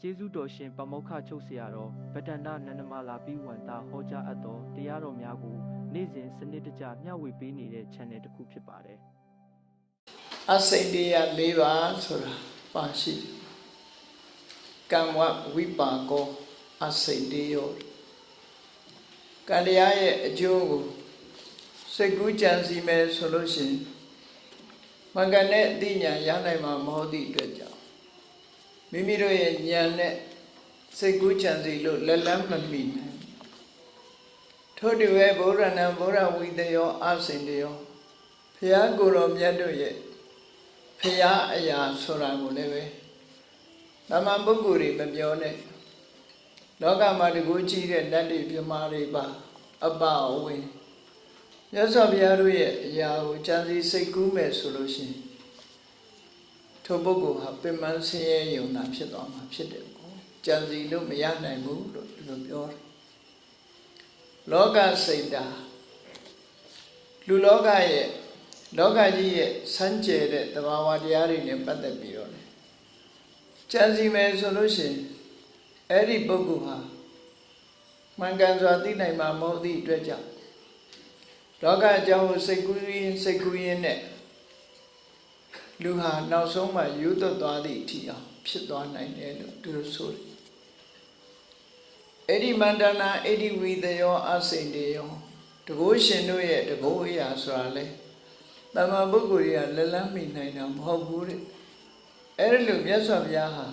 ကျေးဇူးတော်ရှင်ပမောက္ခချုပ်ဆရာတော်ဗဒ္ဒန္တနန္ဒမာလာပိဝန္တဟောကြားအပ်သောတရားတော်များကိုနေ့စဉ်စနစ်တကျမျှဝေပေးနေတဲ့ channel တစ်ခုဖြစ်ပါတယ်အစိတ်တရား၄ပါးဆိုတာပါရှိကံဝဝိပါကောအစိတ်တရားကံတရားရဲ့အကျိုးကိုစိတ်ကူးကြံစီမယ်ဆိုလို့ရှိရင်မင်္ဂန်နဲ့အသိဉာဏ်ရနိုင်မှာမဟုတ်သည့်အတွက်ကြောင့်မိမိတို့ရဲ့ဉာဏ်နဲ့စိတ်ကူးကြံစီလို့လက်လန်းမမိနိုင်ထို့တူပဲဗုဒ္ဓနာဗုဒ္ဓဝိတယောအစိတ်တရားဘုရားကိုယ်တော်မြတ်တို့ရဲ့ဖရာအရာဆိုတာကိုလည်းပဲသမ္မာပုဂ္ဂိုလ်တွေမပြောနဲ့လောကမှာတကူကြီးတဲ့နတ်တွေပြမာတွေပါအပအဝင်မြတ်စွာဘုရားတို့ရဲ့အရာကိုကြံစည်စိတ်ကူးမယ်ဆိုလို့ရှိရင်ထိုပုဂ္ဂိုလ်ဟာပင်မဆင်းရဲယုံနာဖြစ်သွားမှာဖြစ်တယ်ပေါ့ကြံစည်လို့မရနိုင်ဘူးလို့ဒီလိုပြောတယ်လောကစိတ်ဓာတ်လူလောကရဲ့လောကကြီးရဲ့စမ်းကြဲတဲ့သဘာဝတရားတွေနဲ့ပတ်သက်ပြီးတော့လေကြံစီမယ်ဆိုလို့ရှိရင်အဲ့ဒီပုဂ္ဂိုလ်ဟာမှန်ကန်စွာသိနိုင်မှာမဟုတ်သည့်အတွက်ကြောင့်လောကအကြောင်းကိုစိတ်ကူးရင်းနဲ့လူဟာနောက်ဆုံးမှယူသွတ်သွားသည့်အထိအောင်ဖြစ်သွားနိုင်တယ်လို့သူတို့ဆိုတယ်အဲ့ဒီမန္တနာအဲ့ဒီဝိသယောအစိန်တေယောတကုရှင်တို့ရဲ့တကုအရာဆိုတာလေတမ္မာပုဂ္ဂိုလ်တွေကလက်လန်းမိနိုင်တာမဟုတ်ဘူးတဲ့အဲ့ဒီလိုမြတ်စွာဘုရားဟာ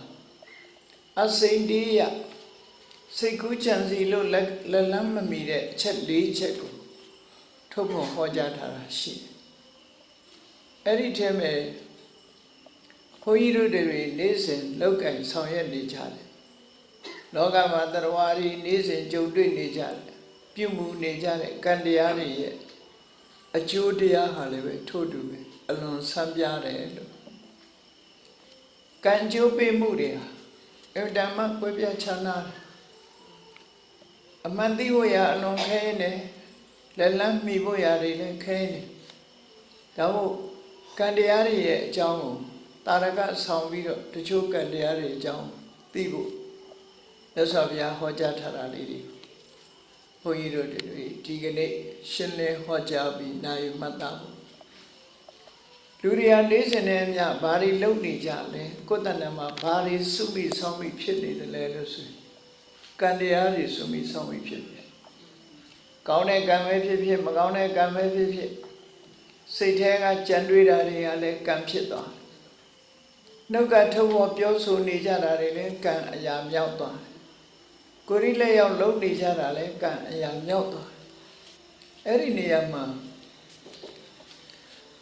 အစိန်တေယစိတ်ကူးကြံစီလို့လက်လန်းမမီတဲ့အချက်၄ချက်ကိုထုတ်ဖော်ဟောကြားထားတာရှိတယ်အဲ့ဒီထဲမှာဘုန်းကြီးတို့တွေနေ့စဉ်လောက်ကင်ဆောင်ရွက်နေကြတယ်လောကမှာတရားဝါဒီနေ့စဉ်ကြုံတွေ့နေကြတယ်ပြုမှုနေကြတဲ့ကံတရားတွေရဲ့အကျိုးတရားဟာလည်းပဲထို့တူပဲအလွန်ဆန်းပြားတယ်လို့ကံကျိုးပေးမှုတွေဟာအတ္တမကွဲပြားခြားနားအမှန်သိဖို့ရအလွန်ခဲနေလက်လန်းမိဖို့ရတွေလည်းခဲနေဒါမို့ကံတရားတွေရဲ့အကြောင်းကိုတာရကဆောင်ပြီးတော့တချို့ကံတရားတွေအကြောင်းသိဖို့မြတ်စွာဘုရားဟောကြားထားတာလေးတွေဘုန်းကြီးတို့တွေဒီကနေ့ရှင်းလင်းဟောကြားပြီးနိုင်မှတ်သားဖို့လူတွေဟာနေ့စဉ်နဲ့အမျှဘာတွေလုပ်နေကြလဲကိုယ်တဏ္ဍမှာဘာတွေစုပြီးဆောင်းပြီးဖြစ်နေတယ်လဲလို့ဆိုရင်ကံတရားတွေစုပြီးဆောင်းပြီးဖြစ်တယ်ကောင်းတဲ့ကံပဲဖြစ်ဖြစ်မကောင်းတဲ့ကံပဲဖြစ်ဖြစ်စိတ်ထဲကကြံတွေးတာတွေကလည်းကံဖြစ်သွားတယ်နှုတ်ကထုတ်ဖော်ပြောဆိုနေကြတာတွေလည်းကံအရာမြောက်သွားတယ်ကိုယ်ရိလက်ရောက်လုံးနေကြတာလည်းကံအရာမြောက်သွားတယ်အဲ့ဒီနေရာမှာ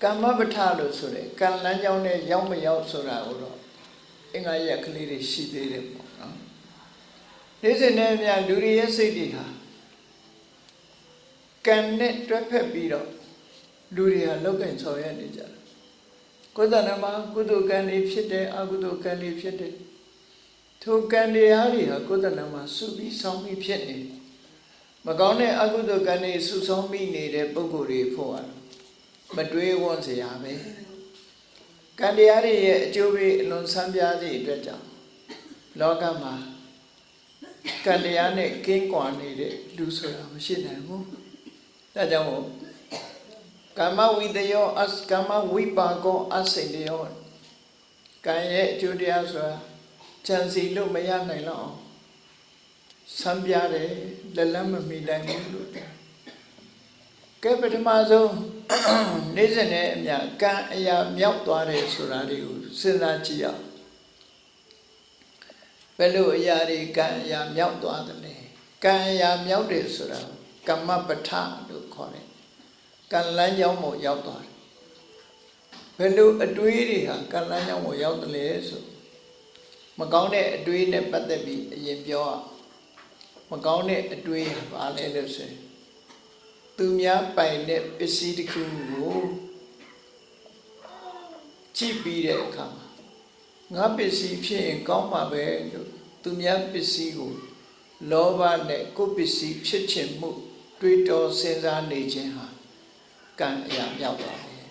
ကမ္မပဋ္ဌာလို့ဆိုတဲ့ကံလမ်းကြောင်းနဲ့ရောက်မရောက်ဆိုတာကိုတော့အင်္ဂါရက်ကလေးတွေရှိသေးတယ်ပေါ့နော်နေ့စဉ်နဲ့အမျှလူတွေရဲ့စိတ်တွေဟာကံနဲ့တွဲဖက်ပြီးတော့လူတွေဟာလောက်ကင်ဆောင်ရနေကြတယ်ကိုယ်တဏ္ဍမှာကုသိုလ်ကံတွေဖြစ်တယ်အကုသိုလ်ကံတွေဖြစ်တယ်ထိုကံတရားတွေဟာကိုယ်တဏ္ဍမှာစုပြီးဆောင်ပြီးဖြစ်နေမကောင်းတဲ့အကုသိုလ်ကံတွေစုဆောင်မိနေတဲ့ပုဂ္ဂိုလ်တွေဖို့ဟာမတွေးဝန်းစရာပဲကံတရားတွေရဲ့အကျိုးပေးအလွန်ဆန်းပြားသည့်အတွက်ကြောင့်လောကမှာကံတရားနဲ့ကင်းကွာနေတဲ့လူဆိုတာမရှိနိုင်ဘူးဒါကြောင့်မို့ကာမဝိတယောကာမဝိပါကောအစိတ်ယောကံရဲ့အကျိုးတရားဆိုတာကြံစီလို့မရနိုင်တော့အောင်ဆန်းပြားတယ်လက်လန်းမမီနိုင်ဘူးလို့ကဲပထမဆုံးနေ့စဉ်နဲ့အမျှကံအရာမြောက်သွားတယ်ဆိုတာတွေကိုစဉ်းစားကြည့်အောင်ဘယ်လိုအရာတွေကံအရာမြောက်သွားသလဲကံအရာမြောက်တယ်ဆိုတာကမ္မပဋ္ဌာလို့ခေါ်တယ်ကံလမ်းကြောင်းပေါ်ရောက်သွားတယ်ဘယ်လိုအတွေးတွေဟာကံလမ်းကြောင်းပေါ်ရောက်တယ်လဲဆိုမကောင်းတဲ့အတွေးနဲ့ပတ်သက်ပြီးအရင်ပြောရမကောင်းတဲ့အတွေးဘာလဲလို့ဆိုရင်သူများပိုင်တဲ့ပစ္စည်းတစ်ခုကိုကြည့်ပြီးတဲ့အခါမှာငါပစ္စည်းဖြစ်ရင်ကောင်းမှာပဲလို့သူများပစ္စည်းကိုလောဘနဲ့ကိုယ်ပစ္စည်းဖြစ်ခြင်းမှုတွေးတောစဉ်းစားနေခြင်းဟာကံအရာမြောက်ပါတယ်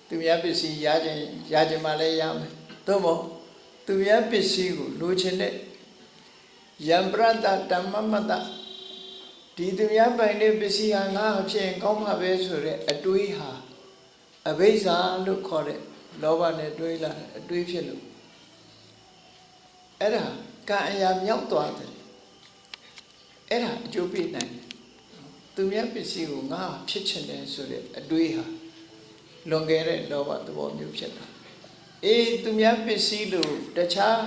သူများပစ္စည်းရခြင်းမှလည်းရမယ်သို့မဟုတ် သူများပစ္စည်းကိုလိုချင်တဲ့ယံပရတဓမ္မမတဒီသူများပိုင်တဲ့ပစ္စည်းဟာငါအဖြစ်ကောင်းမှာပဲဆိုတဲ့အတွေးဟာအဘိဇ္ဇာလို့ခေါ်တဲ့လောဘနဲ့တွေးလာတဲ့အတွေးဖြစ်လို့အဲ့ဒါကံအရာမြောက်သွားတယ်အဲ့ဒါအကျိုးပေးနိုင်တယ်သူများပစ္စည်းကိုငါဖြစ်ချင်တယ်ဆိုတဲ့အတွေးဟာလွန်ခဲ့တဲ့လောဘသဘောမျိုးဖြစ်တာအေးသူများပစ္စည်းလို့တခြား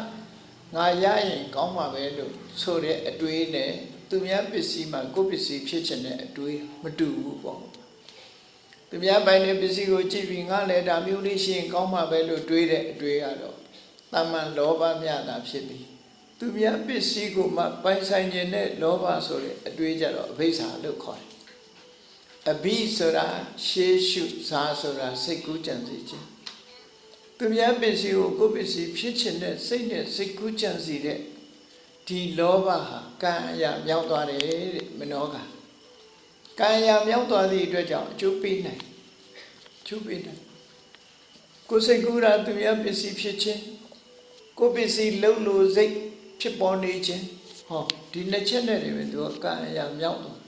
ငါရရင်ကောင်းမှာပဲလို့ဆိုတဲ့အတွေးနဲ့သူများပစ္စည်းမှာကိုယ်ပစ္စည်းဖြစ်ချင်တဲ့အတွေးမတူဘူးပေါ့သူများပိုင်တဲ့ပစ္စည်းကိုကြည့်ပြီးငါလည်းဒါမျိုးလေးရှိရင်ကောင်းမှာပဲလို့တွေးတဲ့အတွေးကတော့တမန်လောဘမြတာဖြစ်ပြီးသူများပစ္စည်းကိုမှပိုင်ဆိုင်ခြင်းနဲ့လောဘဆိုတဲ့အတွေးကြတော့အဘိဇ္ဇာလို့ခေါ်တယ်အဘိဆိုတာရှေးရှုဇာဆိုတာစိတ်ကူးကြံစီခြင်းသူများပစ္စည်းကိုကိုယ်ပစ္စည်းဖြစ်ချင်တဲ့စိတ်နဲ့စိတ်ကူးကြံစီတဲ့ဒီလောဘဟာကံအရာမြောက်သွားတယ်တဲ့မနောကကံအရာမြောက်သွားသည့်အတွက်ကြောင့်အကျိုးပေးနိုင်ကျိုးပေးနိုင်ကိုယ်စိတ်ကူးတာသူများပစ္စည်းဖြစ်ခြင်းကိုယ်ပစ္စည်းလုံလို့စိတ်ဖြစ်ပေါ်နေခြင်းဟောဒီနှစ်ချက်နဲ့တွေပဲသူကကံအရာမြောက်သွား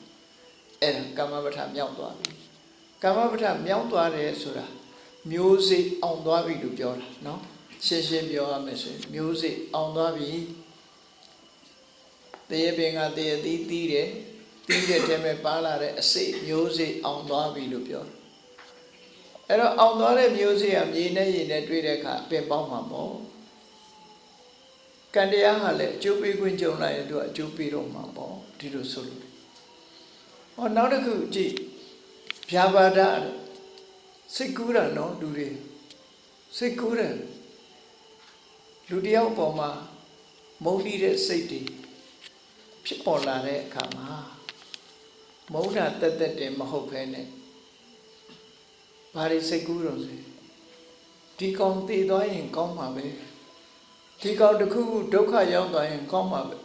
အဲ့ဒါကမ္မပဋ္ဌာန်းမြောက်သွားပြီကမ္မပဋ္ဌာန်းမြောက်သွားတယ်ဆိုတာမျိုးစိအောင်သွားပြီလို့ပြောတာနော်ရှင်းရှင်းပြောရမယ်ဆိုရင်မျိုးစိအောင်သွားပြီတရေပင်ကတရေသီးသီးတယ်တီးတဲ့တဲမဲ့ပါလာတဲ့အစိမျိုးစိအောင်သွားပြီလို့ပြောတယ်အဲ့တော့အောင်သွားတဲ့မျိုးစိကမြေနဲ့ရေနဲ့တွေ့တဲ့အခါပင်ပေါင်းမှာပေါ့ကံတရားဟာလည်းအကျိုးပေးခွင့်ကြုံလာရင်သူကအကျိုးပေးတော့မှာပေါ့ဒီလိုဆိုလို့ဟောနောက်တစ်ခုကြည့်ဗျာပါဒစိတ်ကူးတာနော်လူတွေစိတ်ကူးတယ်လူတယောက်ပေါ်မှာမုန်းတိတဲ့စိတ်တွေဖြစ်ပေါ်လာတဲ့အခါမှာမုန်းတာတက်တက်တယ်မဟုတ်ဘဲနဲ့ဘာတွေစိတ်ကူးတော့ဆိုဒီကောင်တည်သွားရင်ကောင်းမှာပဲဒီကောင်တစ်ခုခုဒုက္ခရောက်သွားရင်ကောင်းမှာပဲ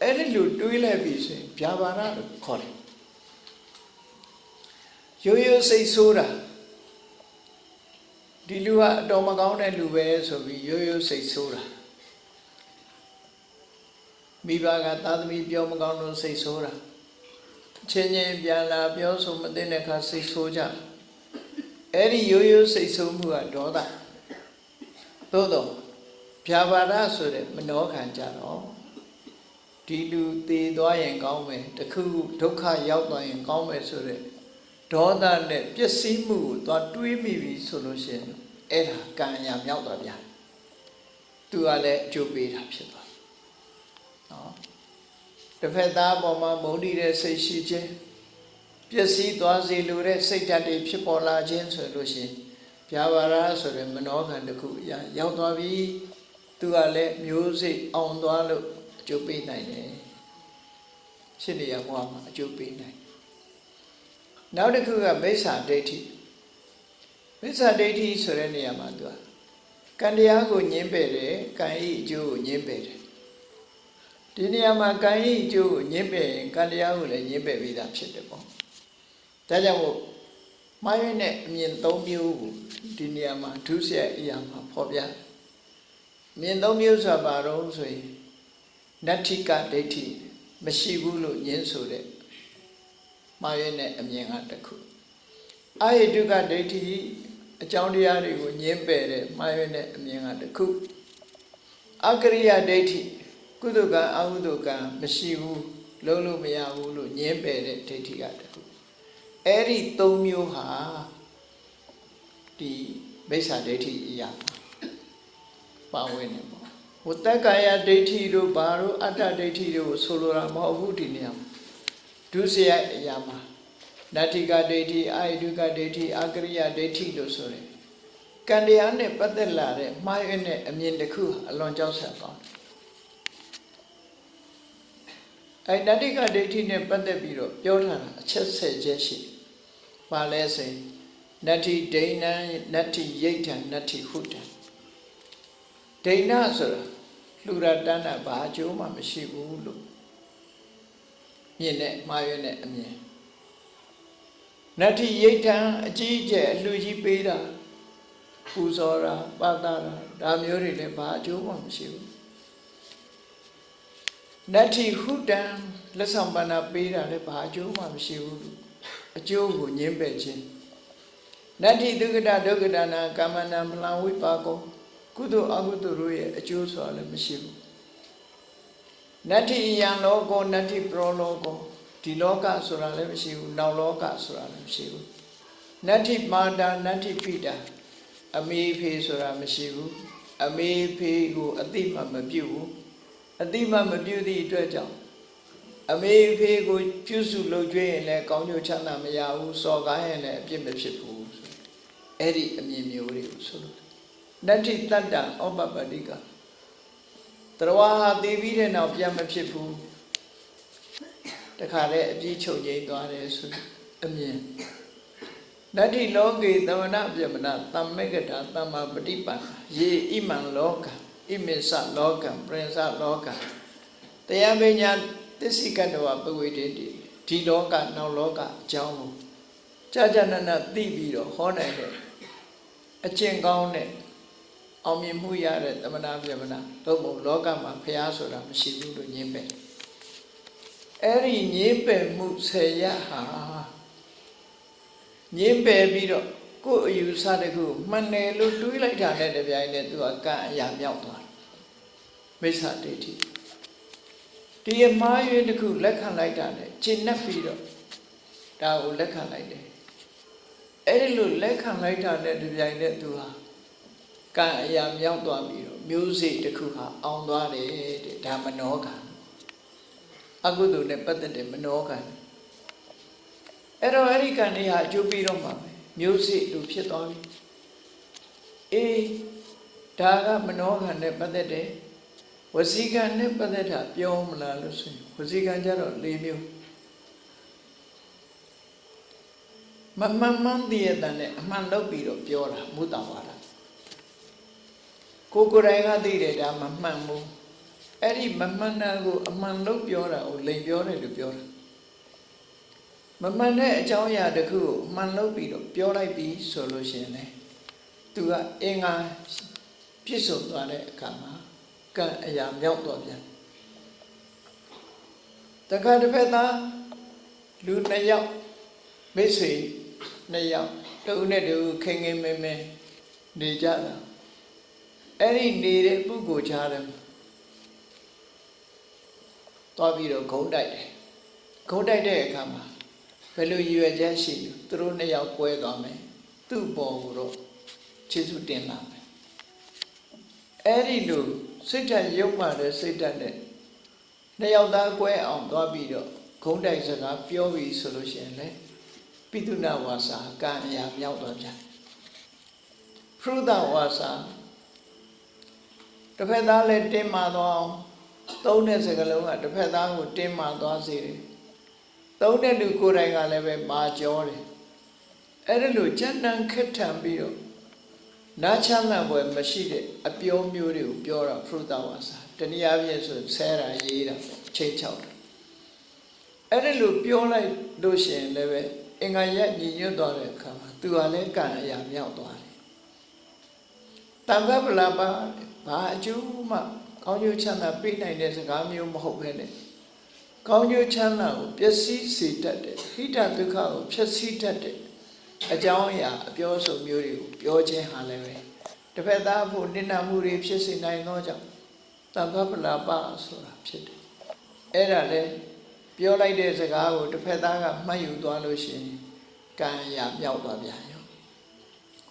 အဲ့ဒီလိုတွေးလိုက်ပြီဆိုရင်ဗျာပါဒလို့ခေါ်တယ်ရိုးရိုးစိတ်ဆိုးတာဒီလူကအတော်မကောင်းတဲ့လူပဲဆိုပြီးရိုးရိုးစိတ်ဆိုးတာမိဘကသားသမီးပြောမကောင်းလို့စိတ်ဆိုးတာချင်းချင်းပြန်လာပြောဆိုမသိတဲ့အခါစိတ်ဆိုးကြအဲ့ဒီရိုးရိုးစိတ်ဆိုးမှုကဒေါသသို့တော့ဗျာပါဒဆိုတဲ့မနောခံကြတော့ဒီလူတည်သွားရင်ကောင်းမယ်တခုဒုက္ခရောက်သွားရင်ကောင်းမယ်ဆိုတဲ့ဒေါသနဲ့ပျက်စီးမှုကိုသွားတွေးမိပြီဆိုလို့ရှိရင်အဲ့ဒါကံအရာမြောက်သွားပြန်သူကလည်းအကျိုးပေးတာဖြစ်သွားနော်တစ်ဖက်သားပေါ်မှာမုန်းတိတဲ့စိတ်ရှိခြင်းပျက်စီးသွားစေလိုတဲ့စိတ်ဓာတ်တွေဖြစ်ပေါ်လာခြင်းဆိုလို့ရှိရင်ဗျာပါဒဆိုတဲ့မနောခံတစ်ခုအရာရောက်သွားပြီသူကလည်းမျိုးစိတ်အောင်သွားလို့အကျိုးပေးနိုင်တယ်ဖြစ်နေရဘဝမှာအကျိုးပေးနိုင်နောက်တစ်ခုကမိစ္ဆာဒိဋ္ဌိမိစ္ဆာဒိဋ္ဌိဆိုတဲ့နေရာမှာသူကံတရားကိုညှင်းပယ်တယ်ကံဤအကျိုးကိုညှင်းပယ်တယ်ဒီနေရာမှာကံဤအကျိုးကိုညှင်းပယ်ရင်ကံတရားကိုလည်းညှင်းပယ်ပြီးသားဖြစ်တယ်ပေါ့ဒါကြောင့်မို့မှားရတဲ့အမြင်၃မျိုးကိုဒီနေရာမှာဒုစရိုက်အရာမှာဖော်ပြမြင်၃မျိုးဆိုတာဘာလို့ဆိုရင်နတ္ထိကဒိဋ္ဌိမရှိဘူးလို့ညင်းဆိုတဲ့မှားရတဲ့အမြင်ကတစ်ခုအာယတုကဒိဋ္ဌိအကြောင်းတရားတွေကိုညင်းပယ်တဲ့မှားရတဲ့အမြင်ကတစ်ခုအကရိယဒိဋ္ဌိကုသကံအကုသကံမရှိဘူးလုံးလို့မရဘူးလို့ညင်းပယ်တဲ့ဒိဋ္ဌိကတစ်ခုအဲ့ဒီ၃မျိုးဟာဒီမိစ္ဆာဒိဋ္ဌိအရာပါဝင်နေပေါ့ဝတ္တကာယဒိဋ္ဌိတို့ဘာတို့အတ္တဒိဋ္ဌိတို့ဆိုလိုတာမဟုတ်ဘူးဒီနေရာမှာဒုစရိုက်အရာမှာနတ္ထိကဒိဋ္ဌိအာယတုကဒိဋ္ဌိအကရိယဒိဋ္ဌိလို့ဆိုရင်ကံတရားနဲ့ပတ်သက်လာတဲ့မှားယွင်းတဲ့အမြင်တစ်ခုအလွန်ကြောက်စရာကောင်းတယ်နတ္ထိကဒိဋ္ဌိနဲ့ပတ်သက်ပြီးတော့ပြောထားတာအချက်၁၀ချက်ရှိပါလဲဆိုရင်နတ္ထိဒိဋ္ဌံနတ္ထိယိဋ္ဌံနတ္ထိဟုတံဒိဋ္ဌံဆိုတာလူရတဏ္ဍဘာအကျိုးမှမရှိဘူးလို့မြင်တဲ့မှားယွင်းတဲ့အမြင်နတ္ထိယိဋ္ဌံအကြီးအကျယ်အလှကြီးပေးတာ ပူဇော်တာပါတာဒါမျိုးတွေလည်းဘာအကျိုးမှမရှိဘူးနတ္ထိဟုတံလက်ဆောင်ပဏ္ဏပေးတာလည်းဘာအကျိုးမှမရှိဘူးအကျိုးကိုညှင်းပယ်ခြင်းနတ္ထိဒုက္ခဒဒုက္ခဒနာကာမနံဖလံဝိပါကောကုသိုလ်အကုသိုလ်တို့ရဲ့အကျိုးဆိုတာလည်းမရှိဘူးနတ္ထိယံလောကောနတ္ထိပရောလောကောဒီလောကဆိုတာလည်းမရှိဘူးနောက်လောကဆိုတာလည်းမရှိဘူးနတ္ထိမာတာနတ္ထိပိတာအမေဖေဆိုတာမရှိဘူးအမေဖေကိုအတိမမပြုတ်ဘူးအတိမမပြုတ်သည့်အတွက်ကြောင့်အမေဖေကိုပြုစုလုပ်ကြွရင်လည်းကောင်းကျိုးချမ်းသာမရဘူးစော်ကားရင်လည်းအပြစ်မဖြစ်ဘူးအဲ့ဒီအမြင်မျိုးတွေကိုဆိုလို့နတ္ထိတတ္တံဩပပတ္တိကတရဝါဟာသိပြီးတဲ့နောက်ပြန်မဖြစ်ဘူးတခါတည်းအပြည့်ချုပ်ငြိမ်းသွားတယ်ဆိုအမြင်နတ္ထိလောကေသမဏပြမနာသမ္မေကတာသမ္မာပฏิပန္နယေဣမံလောကဣမေသလောကံပရိသလောကံတရားပညာသစ္စိကတဝပဝေတေတိဒီလောကနောက်လောကအကြောင်းကိုကြာကြာနာနာသိပြီးတော့ဟောနိုင်တဲ့အကျင့်ကောင်းတဲ့အောင်မြင်မှုရတဲ့သမဏပြမနာတို့မို့လောကမှာဖျားဆိုတာမရှိဘူးလို့ညင်းပယ်အဲ့ဒီညင်းပယ်မှုဆယ်ရဟာညင်းပယ်ပြီးတော့ကိုယ်အယူဆတခုမှန်တယ်လို့တွေးလိုက်တာနဲ့တပြိုင်တည်းသူကကံအရာမြောက်သွားတယ်မိစ္ဆာဒိဋ္ဌိဒီအမှားယွင်းတခုလက်ခံလိုက်တာနဲ့ရှင်းနှက်ပြီးတော့ဒါကိုလက်ခံလိုက်တယ်အဲ့ဒီလိုလက်ခံလိုက်တာနဲ့တပြိုင်တည်းသူဟာကံအရာမြောက်သွားပြီးတော့မျိုးစေ့တစ်ခုဟာအောင်သွားတယ်တဲ့ဒါမနောကံအကုသိုလ်နဲ့ပတ်သက်တဲ့မနောကံအဲ့တော့အဲ့ဒီကံတွေဟာအကျိုးပြီးတော့မှာပဲမျိုးစေ့လိုဖြစ်သွားပြီအေးဒါကမနောကံနဲ့ပတ်သက်တဲ့ဝစီကံနဲ့ပတ်သက်တာပြောမလားလို့ဆိုရင်ဝစီကံကြတော့၄မျိုးမမှန်မှန်တည်ရတဲ့အမှန်လုပ်ပြီးတော့ပြောတာမုတ္တဝါဒကိုယ်တိုင်ကသိတယ်ဒါမမှန်ဘူးအဲ့ဒီမမှန်တာကိုအမှန်လို့ပြောတာကိုလိမ်ပြောတယ်လို့ပြောတာမမှန်တဲ့အကြောင်းအရာတခုကိုအမှန်လို့ပြီးတော့ပြောလိုက်ပြီဆိုလို့ရှိရင်လေသူကအင်္ဂါပြည့်စုံသွားတဲ့အခါမှာကံအရာမြောက်သွားပြန်တခါတစ်ဖက်သားလူနှစ်ယောက်မိတ်ဆွေနှစ်ယောက်တူနဲ့တူခင်ခင်မင်းမင်းနေကြတာအဲ့ဒီနေတဲ့ပုဂ္ဂိုလ်ချားတယ်သွားပြီးတော့ဂုံးတိုက်တယ်ဂုံးတိုက်တဲ့အခါမှာဘယ်လိုရည်ရွယ်ချက်ရှိလို့သူတို့နှစ်ယောက်ကွဲသွားမယ်သူ့ပေါ်ကိုတော့ခြေဆုတင်လာမယ်အဲ့ဒီလိုစိတ်ဓာတ်ရုပ်မှတဲ့စိတ်ဓာတ်နဲ့နှစ်ယောက်သားကွဲအောင်သွားပြီးတော့ဂုံးတိုက်စကားပြောပြီးဆိုလို့ရှိရင်လေပိသုဏဝါစာကံအရာမြောက်သွားပြန်ဖရုဒဝါစာတစ်ဖက်သားလည်းတင်းမာသွားအောင်သုံးတဲ့စကားလုံးကတစ်ဖက်သားကိုတင်းမာသွားစေတယ်သုံးတဲ့လူကိုယ်တိုင်ကလည်းပဲမာကြောတယ်အဲ့ဒါလို့ဉာဏ်တန်ခက်ထန်ပြီးတော့နာချမ်းသာပွဲမရှိတဲ့အပြောမျိုးတွေကိုပြောတာဖရုဒဝါစာတနည်းအားဖြင့်ဆိုဆဲတာရေးတာချိန်ချောက်တာအဲ့ဒါလို့ပြောလိုက်လို့ရှိရင်လည်းပဲအင်္ဂါရက်ညီညွတ်သွားတဲ့အခါမှာသူကလည်းကံအရာမြောက်သွားတယ်တမ္ပပလပါဘာအကျိုးမှကောင်းကျိုးချမ်းသာပြနိုင်တဲ့စကားမျိုးမဟုတ်ပဲနဲ့ကောင်းကျိုးချမ်းသာကိုပျက်စီးစေတတ်တဲ့ဟိတဒုက္ခကိုဖျက်ဆီးတတ်တဲ့အကြောင်းအရာအပြောဆိုမျိုးတွေကိုပြောခြင်းဟာလည်းပဲတစ်ဖက်သားဖို့နိနာမှုတွေဖြစ်စေနိုင်သောကြောင့်တမ္ပပလပါဆိုတာဖြစ်တယ်အဲ့ဒါလည်းပြောလိုက်တဲ့စကားကိုတစ်ဖက်သားကမှတ်ယူသွားလို့ရှိရင်ကံအရာမြောက်သွားပြန်ရော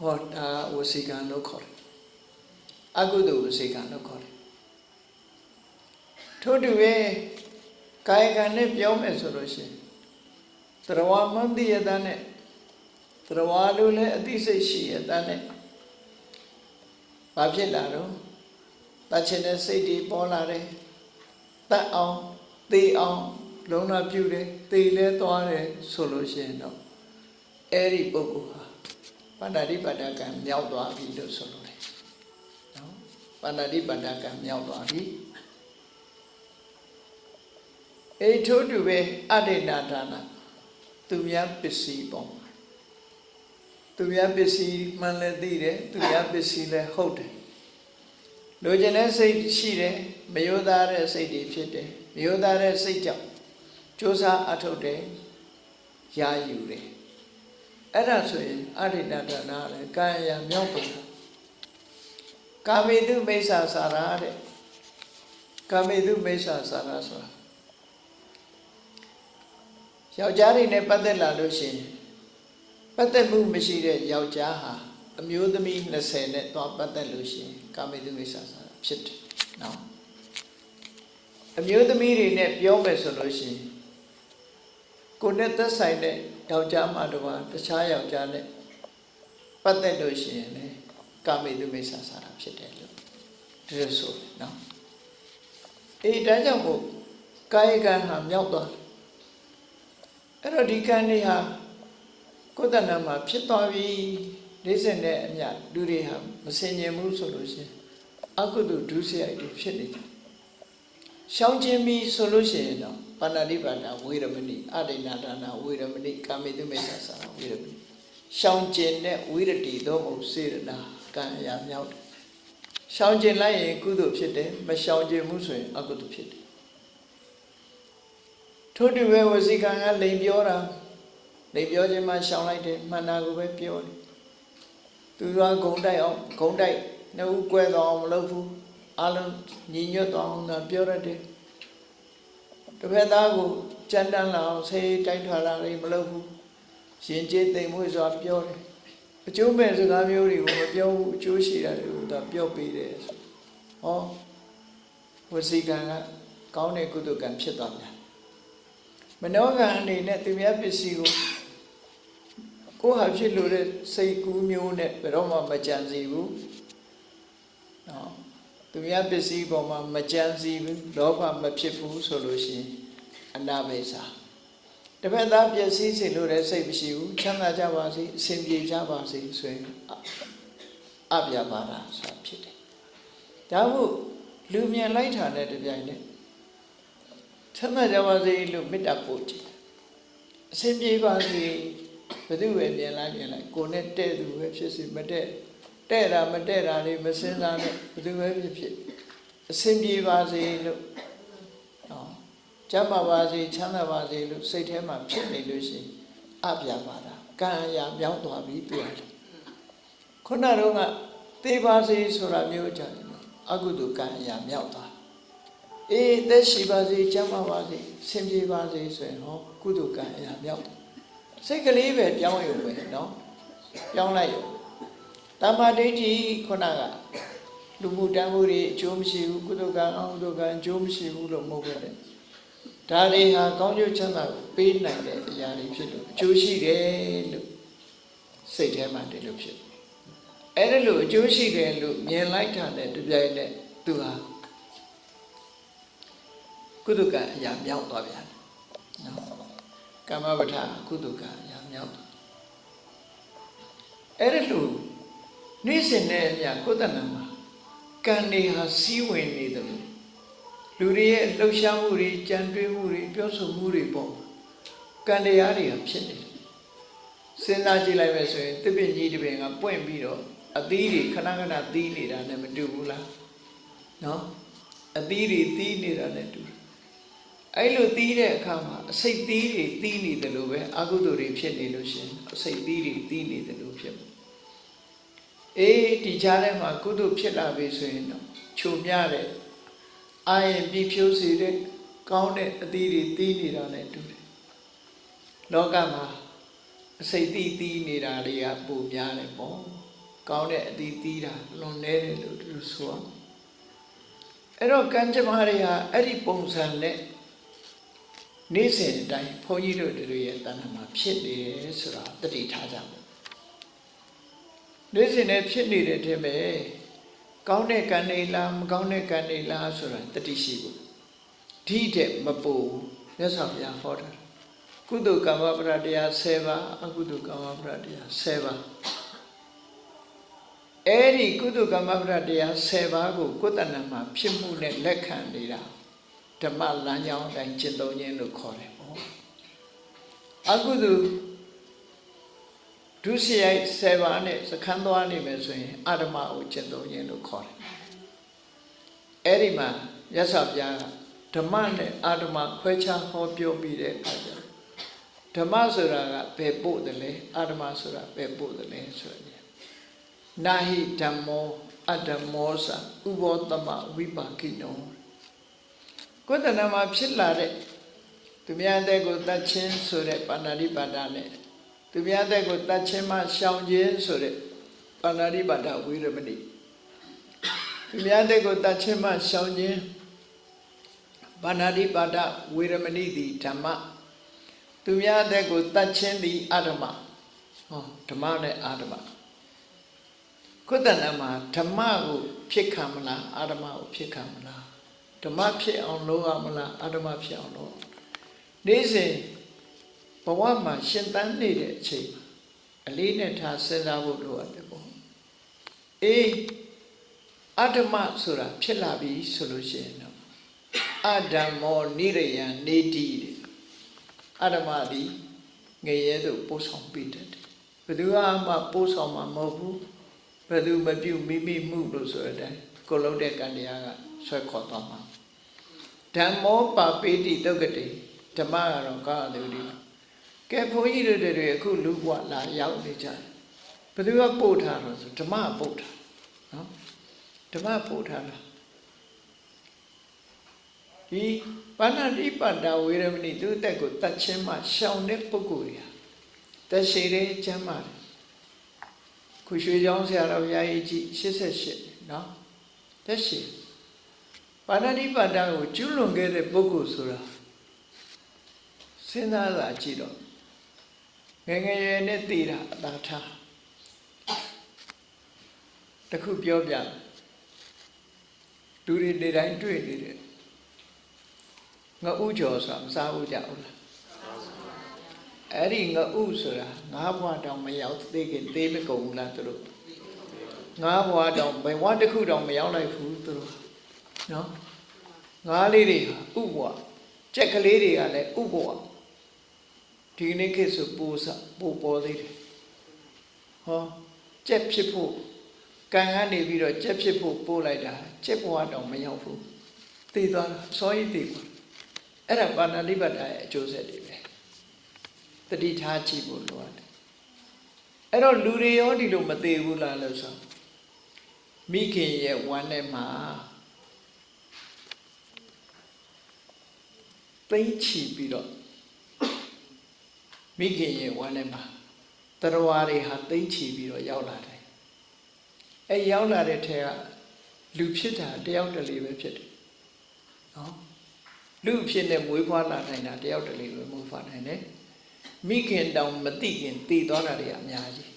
ဟောဒါဝစီကံလို့ခေါ်တယ်အကုသိုလ်ဝစီကံလို့ခေါ်တယ်ထို့တူပဲကာယကံနဲ့ပြောမယ်ဆိုလို့ရှိရင်သရဝမန္တိယတနဲ့သရဝလိုလည်းအသိစိတ်ရှိရတဲ့နဲ့ဘာဖြစ်လာတော့တတ်ချင်တဲ့စိတ်တွေပေါ်လာတယ်တတ်အောင်သိအောင်လုံးဝပြုတယ်သိလဲသွားတယ်ဆိုလို့ရှိရင်တော့အဲ့ဒီပုဂ္ဂိုလ်ဟာပါဏာတိပါဒကံမြောက်သွားပြီလို့ဆိုလို့တယ်နော်ပါဏာတိပါဒကံမြောက်သွားပြီအေထို့တူပဲအဋ္ဌိနာဒါနသူများပစ္စည်းပေါ့ သူများပစ္စည်းမှန်လည်းသိတယ်သူများပစ္စည်းလည်းဟုတ်တယ်လိုချင်တဲ့စိတ်ရှိတယ်မယိုသားတဲ့စိတ်တွေဖြစ်တယ်မယိုသားတဲ့စိတ်ကြောင့်ကြိုးစားအထုတ်တယ်ရာယူတယ်အဲ့ဒါဆိုရင်အဋ္ဌိတဒါနလည်းကာယမြောက်သွားကာမေတုမိစ္ဆာစာရတဲ့ကာမေတုမိစ္ဆာစာရဆိုတာယောက်ျားတွေနဲ့ပတ်သက်လာလို့ရှိရင်ပတ်သက်မှုမရှိတဲ့ယောက်ျားဟာအမျိုးသမီး20နဲ့သွားပတ်သက်လို့ရှိရင်ကာမေတုမိစ္ဆာစာရဖြစ်တယ်နော်အမျိုးသမီးတွေနဲ့ပြောမယ်ဆိုလို့ရှိရင်ကိုယ်နဲ့သက်ဆိုင်တဲ့ယောက်ျားမှတပါးတခြားယောက်ျားနဲ့ပတ်သက်လို့ရှိရင်လေကာမေတုမိစ္ဆာစာရဖြစ်တယ်လို့ဒီလိုဆိုနော်ဒါကြောင့်မို့ကာယကံဟာမြောက်သွားတယ်အဲ့တော့ဒီကံတွေဟာကိုယ်တဏ္ဍာမှာဖြစ်သွားပြီနေ့စဉ်နဲ့အမျှလူတွေဟာမစင်ញင်ဘူးဆိုလို့ရှိရင်အကုသိုလ်ဒုစရိုက်တွေဖြစ်နေတယ်ရှောင်ကျင်ပြီဆိုလို့ရှိရင်တော့ပါဏာတိပါဒဝေရမဏိအဋ္ဌိနာဒါနဝေရမဏိကာမေတုမိစ္ဆာစာရဝေရမဏိရှောင်ကျင်တဲ့ဝိရတိသောမဟုတ်စေရနာကံအရာမြောက်တယ်ရှောင်ကျင်လိုက်ရင်ကုသိုလ်ဖြစ်တယ်မရှောင်ကျင်ဘူးဆိုရင်အကုသိုလ်ဖြစ်တယ်ထို့တူပဲဝစီကံကလိန်ပြောတာလိန်ပြောခြင်းမှရှောင်လိုက်တယ်မှန်တာကိုပဲပြောတယ်သူကဂုံတိုက်အောင်ဂုံတိုက်နှုတ်ကွဲသွားအောင်မလုပ်ဘူးအလုံးညီညွတ်သွားအောင်ပြောရတယ်တစ်ဖက်သားကိုကြမ်းတမ်းလာအောင်ဆေးတိုက်ထွာလာလေးမလုပ်ဘူးရင်ကျေးသိမ်မွေ့စွာပြောတယ်အကျိုးမဲ့စကားမျိုးတွေကိုမပြောဘူးအကျိုးရှိတာတွေကိုသူပြောပေးတယ်ဆိုဟောဝစီကံကကောင်းတဲ့ကုသိုလ်ကံဖြစ်သွားပြန်မနောကံအနေနဲ့သူများပစ္စည်းကိုဟာဖြစ်လို့တဲ့စိတ်ကူးမျိုးနဲ့ဘယ်တော့မှမကြံစီဘူးနော်သူများပစ္စည်းပေါ်မှာမကြံစီဘူးလောဘမဖြစ်ဘူးဆိုလို့ရှိရင်အနာမိစ္ဆာတစ်ဖက်သားပျက်စီးစေလို့တဲ့စိတ်မရှိဘူးချမ်းသာကြပါစေအစဉ်ပြေကြပါစေဆိုရင်အပြပါဒဆိုတာဖြစ်တယ်ဒါမို့လူမြင်လိုက်တာနဲ့တပြိုင်နက်ချမ်းသာကြပါစေလို့မေတ္တာပို့ကြည့်အစဉ်ပြေပါစေဘယ်သူပဲမြင်လိုက်ကိုယ်နဲ့တဲ့သူပဲဖြစ်စီမတဲ့တာမတဲ့တာလေးမစင်စားနဲ့ဘယ်သူပဲဖြစ်အစဉ်ပြေပါစေလို့နော်ကျမ်းပါပါစေချမ်းသာပါစေလို့စိတ်ထဲမှာဖြစ်နေလို့ရှိရင်အပြပါဒကံအရာမြောက်သွားပြီတွေ့ရတယ်ခုနတော့ကသေပါစေဆိုတာမျိုးကြတယ်အကုသိုလ်ကံအရာမြောက်သွားသက်ရှိပါစေကျမ်းပါပါစေဆင်ပြေပါစေဆိုရင်ဟောကုသိုလ်ကံအရာမြောက်စိတ်ကလေးပဲပြောင်းရုံပဲနော်ပြောင်းလိုက်ရုံတမ္မာဒိဋ္ဌိခုနကလူမှုတန်ဖိုးတွေအကျိုးမရှိဘူးကုသိုလ်ကံအကုသိုလ်ကံအကျိုးမရှိဘူးလို့မဟုတ်ပဲဒါတွေဟာကောင်းကျိုးချမ်းသာကိုပေးနိုင်တဲ့အရာတွေဖြစ်လို့အကျိုးရှိတယ်လို့စိတ်ထဲမှာတည်းလို့ဖြစ်အဲ့ဒါလို့အကျိုးရှိတယ်လို့မြင်လိုက်တာနဲ့တပြိုင်နက်သူဟာကုသကအရာမြောက်သွားပြန်တယ်နော်ကမ္မပဋ္ဌာကုသကအရာမြောက်အဲ့ဒါလို့နေ့စဉ်နဲ့အမျှကိုယ်တဏ္ဍာမှာကံတွေဟာစီးဝင်နေတယ်လူတွေရဲ့လှုပ်ရှားမှုတွေကြံတွေးမှုတွေပြောဆိုမှုတွေပေါ့ကံတရားတွေဟာဖြစ်နေတယ်စဉ်းစားကြည့်လိုက်မယ်ဆိုရင်တစ်ပင်ကြီးတစ်ပင်ကပွင့်ပြီးတော့အသီးတွေခဏခဏသီးနေတာနဲ့မတူဘူးလားနော်အသီးတွေသီးနေတာနဲ့တူတယ်အဲ့လိုသီးတဲ့အခါမှာအစိတ်သီးတွေသီးနေတယ်လို့ပဲအကုသိုလ်တွေဖြစ်နေလို့ရှင်အစိတ်သီးတွေသီးနေတယ်လို့ဖြစ်မှာဒီကြားထဲမှာကုသိုလ်ဖြစ်လာပြီဆိုရင်တော့ချုံမြတဲ့အာရင်ပြီးဖြိုးစေတဲ့ကောင်းတဲ့အသီးတွေသီးနေတာနဲ့တူတယ်လောကမှာအစိတ်သီးသီးနေတာတွေကပိုများတယ်ပေါ့ကောင်းတဲ့အသီးသီးတာလွန်နေတယ်လို့သူဆိုအောင်အဲ့တော့ကံကြမ္မာတွေဟာအဲ့ဒီပုံစံနဲ့နေ့စဉ်အတိုင်းဘုန်းကြီးတို့တွေရဲ့တဏ္ဍာမှာဖြစ်နေတယ်ဆိုတာတတိထားကြပါနေ့စဉ်နဲ့ဖြစ်နေတဲ့တည်းပဲကောင်းတဲ့ကံတွေလားမကောင်းတဲ့ကံတွေလားဆိုတာတတိရှိဖို့ဒီတဲ့မပူမြတ်စွာဘုရားဟောတာကုသိုလ်ကမ္မပရတရား10ပါးအကုသိုလ်ကမ္မပရတရား10ပါးအဲ့ဒီကုသိုလ်ကမ္မပရတရား10ပါးကိုကိုယ်တဏ္ဍာမှာဖြစ်မှုနဲ့လက်ခံနေတာဓမ္မလမ်းကြောင်းအတိုင်းကျင့်သုံးခြင်းလို့ခေါ်တယ်ပေါ့အကုသိုလ်ဒ ဒုစရိုက်7ပါးနဲ့စခန်းသွားနေမယ်ဆိုရင်အဓမ္မကိုကျင့်သုံးခြင်းလို့ခေါ်တယ်အဲ့ဒီမှာမြတ်စွာဘုရားကဓမ္မနဲ့အဓမ္မခွဲခြားဟောပြောပြီးတဲ့အခါကျဓမ္မဆိုတာကဘယ်ပို့တယ်လဲအဓမ္မဆိုတာဘယ်ပို့တယ်လဲဆိုရင်နာဟိဓမ္မောအဓမ္မောသဥဘောသမဝိပါကိနောကိုယ်တဏ္ဍမှာဖြစ်လာတဲ့သူများတဲ့ကိုတတ်ချင်းဆိုတဲ့ပါဏာတိပါဒနဲ့သူများတဲ့ကိုတတ်ချင်းမှရှောင်ခြင်းဆိုတဲ့ပါဏာတိပါဒဝိရမဏိသူများတဲ့ကိုတတ်ချင်းမှရှောင်ခြင်းပါဏာတိပါဒဝိရမဏိသည်ဓမ္မသူများတဲ့ကိုတတ်ချင်းသည်အဓမ္မဟောဓမ္မနဲ့အဓမ္မကိုယ်တဏ္ဍမှာဓမ္မကိုဖြစ်ခံမလားအဓမ္မကိုဖြစ်ခံမလားဓမ္မဖြစ်အောင်လုပ်ရမလားအဓမ္မဖြစ်အောင်လုပ်နေ့စဉ်ဘဝမှာရှင်သန်နေတဲ့အချိန်အလေးနဲ့ထားစဉ်းစားဖို့လိုအပ်တယ်ပေါ့အေးအဓမ္မဆိုတာဖြစ်လာပြီဆိုလို့ရှိရင်တော့အဓမ္မောနိရယံနေတိအဓမ္မသည်ငရဲသို့ပို့ဆောင်ပေးတတ်တယ်ဘယ်သူမှပို့ဆောင်မှာမဟုတ်ဘူးဘယ်သူမပြုမိမိမှုလို့ဆိုတဲ့အတိုင်းကိုလုံးတဲ့ကံတရားကဆွဲခေါ်သွားမှာဓမ္မောပါပိတိတုတ်ကတိဓမ္မကတော့ကောင်းတယ်ဒီကဲဘုန်းကြီးတွေအခုလူဘဝလာရောက်နေကြတယ်ဘယ်သူကပို့ထားတော့ဆိုဓမ္မပို့ထားနော်ဓမ္မပို့ထားလားဒီပါဏာတိပါဒဝေရမဏိသူအတက်ကိုတတ်ချင်းမှရှောင်တဲ့ပုဂ္ဂိုလ်တွေကတရှိတဲ့ကျမ်းမာတယ်ခုရွှေချောင်းဆရာတော်ဘုရားကြီး88နော်တရှိပါဏာတိပါဒကိုကျွလွန်ခဲ့တဲ့ပုဂ္ဂိုလ်ဆိုတာစဉ်းစားလာကြည့်တော့ငယ်ငယ်ရွယ်နဲ့သိတာအသာထားတခုပြောပြလူတွေနေတိုင်းတွေ့နေတယ်ငါဥကျော်ဆိုတာမစားဘူးကြဘူးလားအဲ့ဒီငါဥဆိုတာငါးဘွားတောင်မရောက်သေးခင်သေးမကုန်ဘူးလားသူတို့ငါးဘွားတောင်ဘယ်ဘွားတစ်ခုတောင်မရောက်လိုက်ဘူးသူတို့နော်ငါးလေးတွေဥဘွားကြက်ကလေးတွေကလည်းဥဘွားဒီနေ့ခေတ်ဆိုပိုပေါ်သေးတယ်ဟောကြက်ဖြစ်ဖို့ကံကနေပြီးတော့ကြက်ဖြစ်ဖို့ပို့လိုက်တာကြက်ဘွားတောင်မရောက်ဘူးသိသွားတာစောရည်သိသွားအဲ့ဒါပါဏာတိပါဒရဲ့အကျိုးဆက်တွေပဲတတိထားကြည့်ဖို့လိုတယ်အဲ့တော့လူတွေရောဒီလိုမသေးဘူးလားလို့ဆိုမိခင်ရဲ့ဝမ်းထဲမှာသိချီပြီးတော့မိခင်ရဲ့ဝမ်းထဲမှာတရားတွေဟာသိချီပြီးတော့ရောက်လာတယ်အဲ့ရောက်လာတဲ့ထဲကလူဖြစ်တာတယောက်တလေပဲဖြစ်တယ်နော်လူဖြစ်နေမွေးဖွားလာနိုင်တာတယောက်တလေပဲမွေးဖွားနိုင်တယ်မိခင်တောင်မသိခင်တည်သွားတာတွေအများကြီး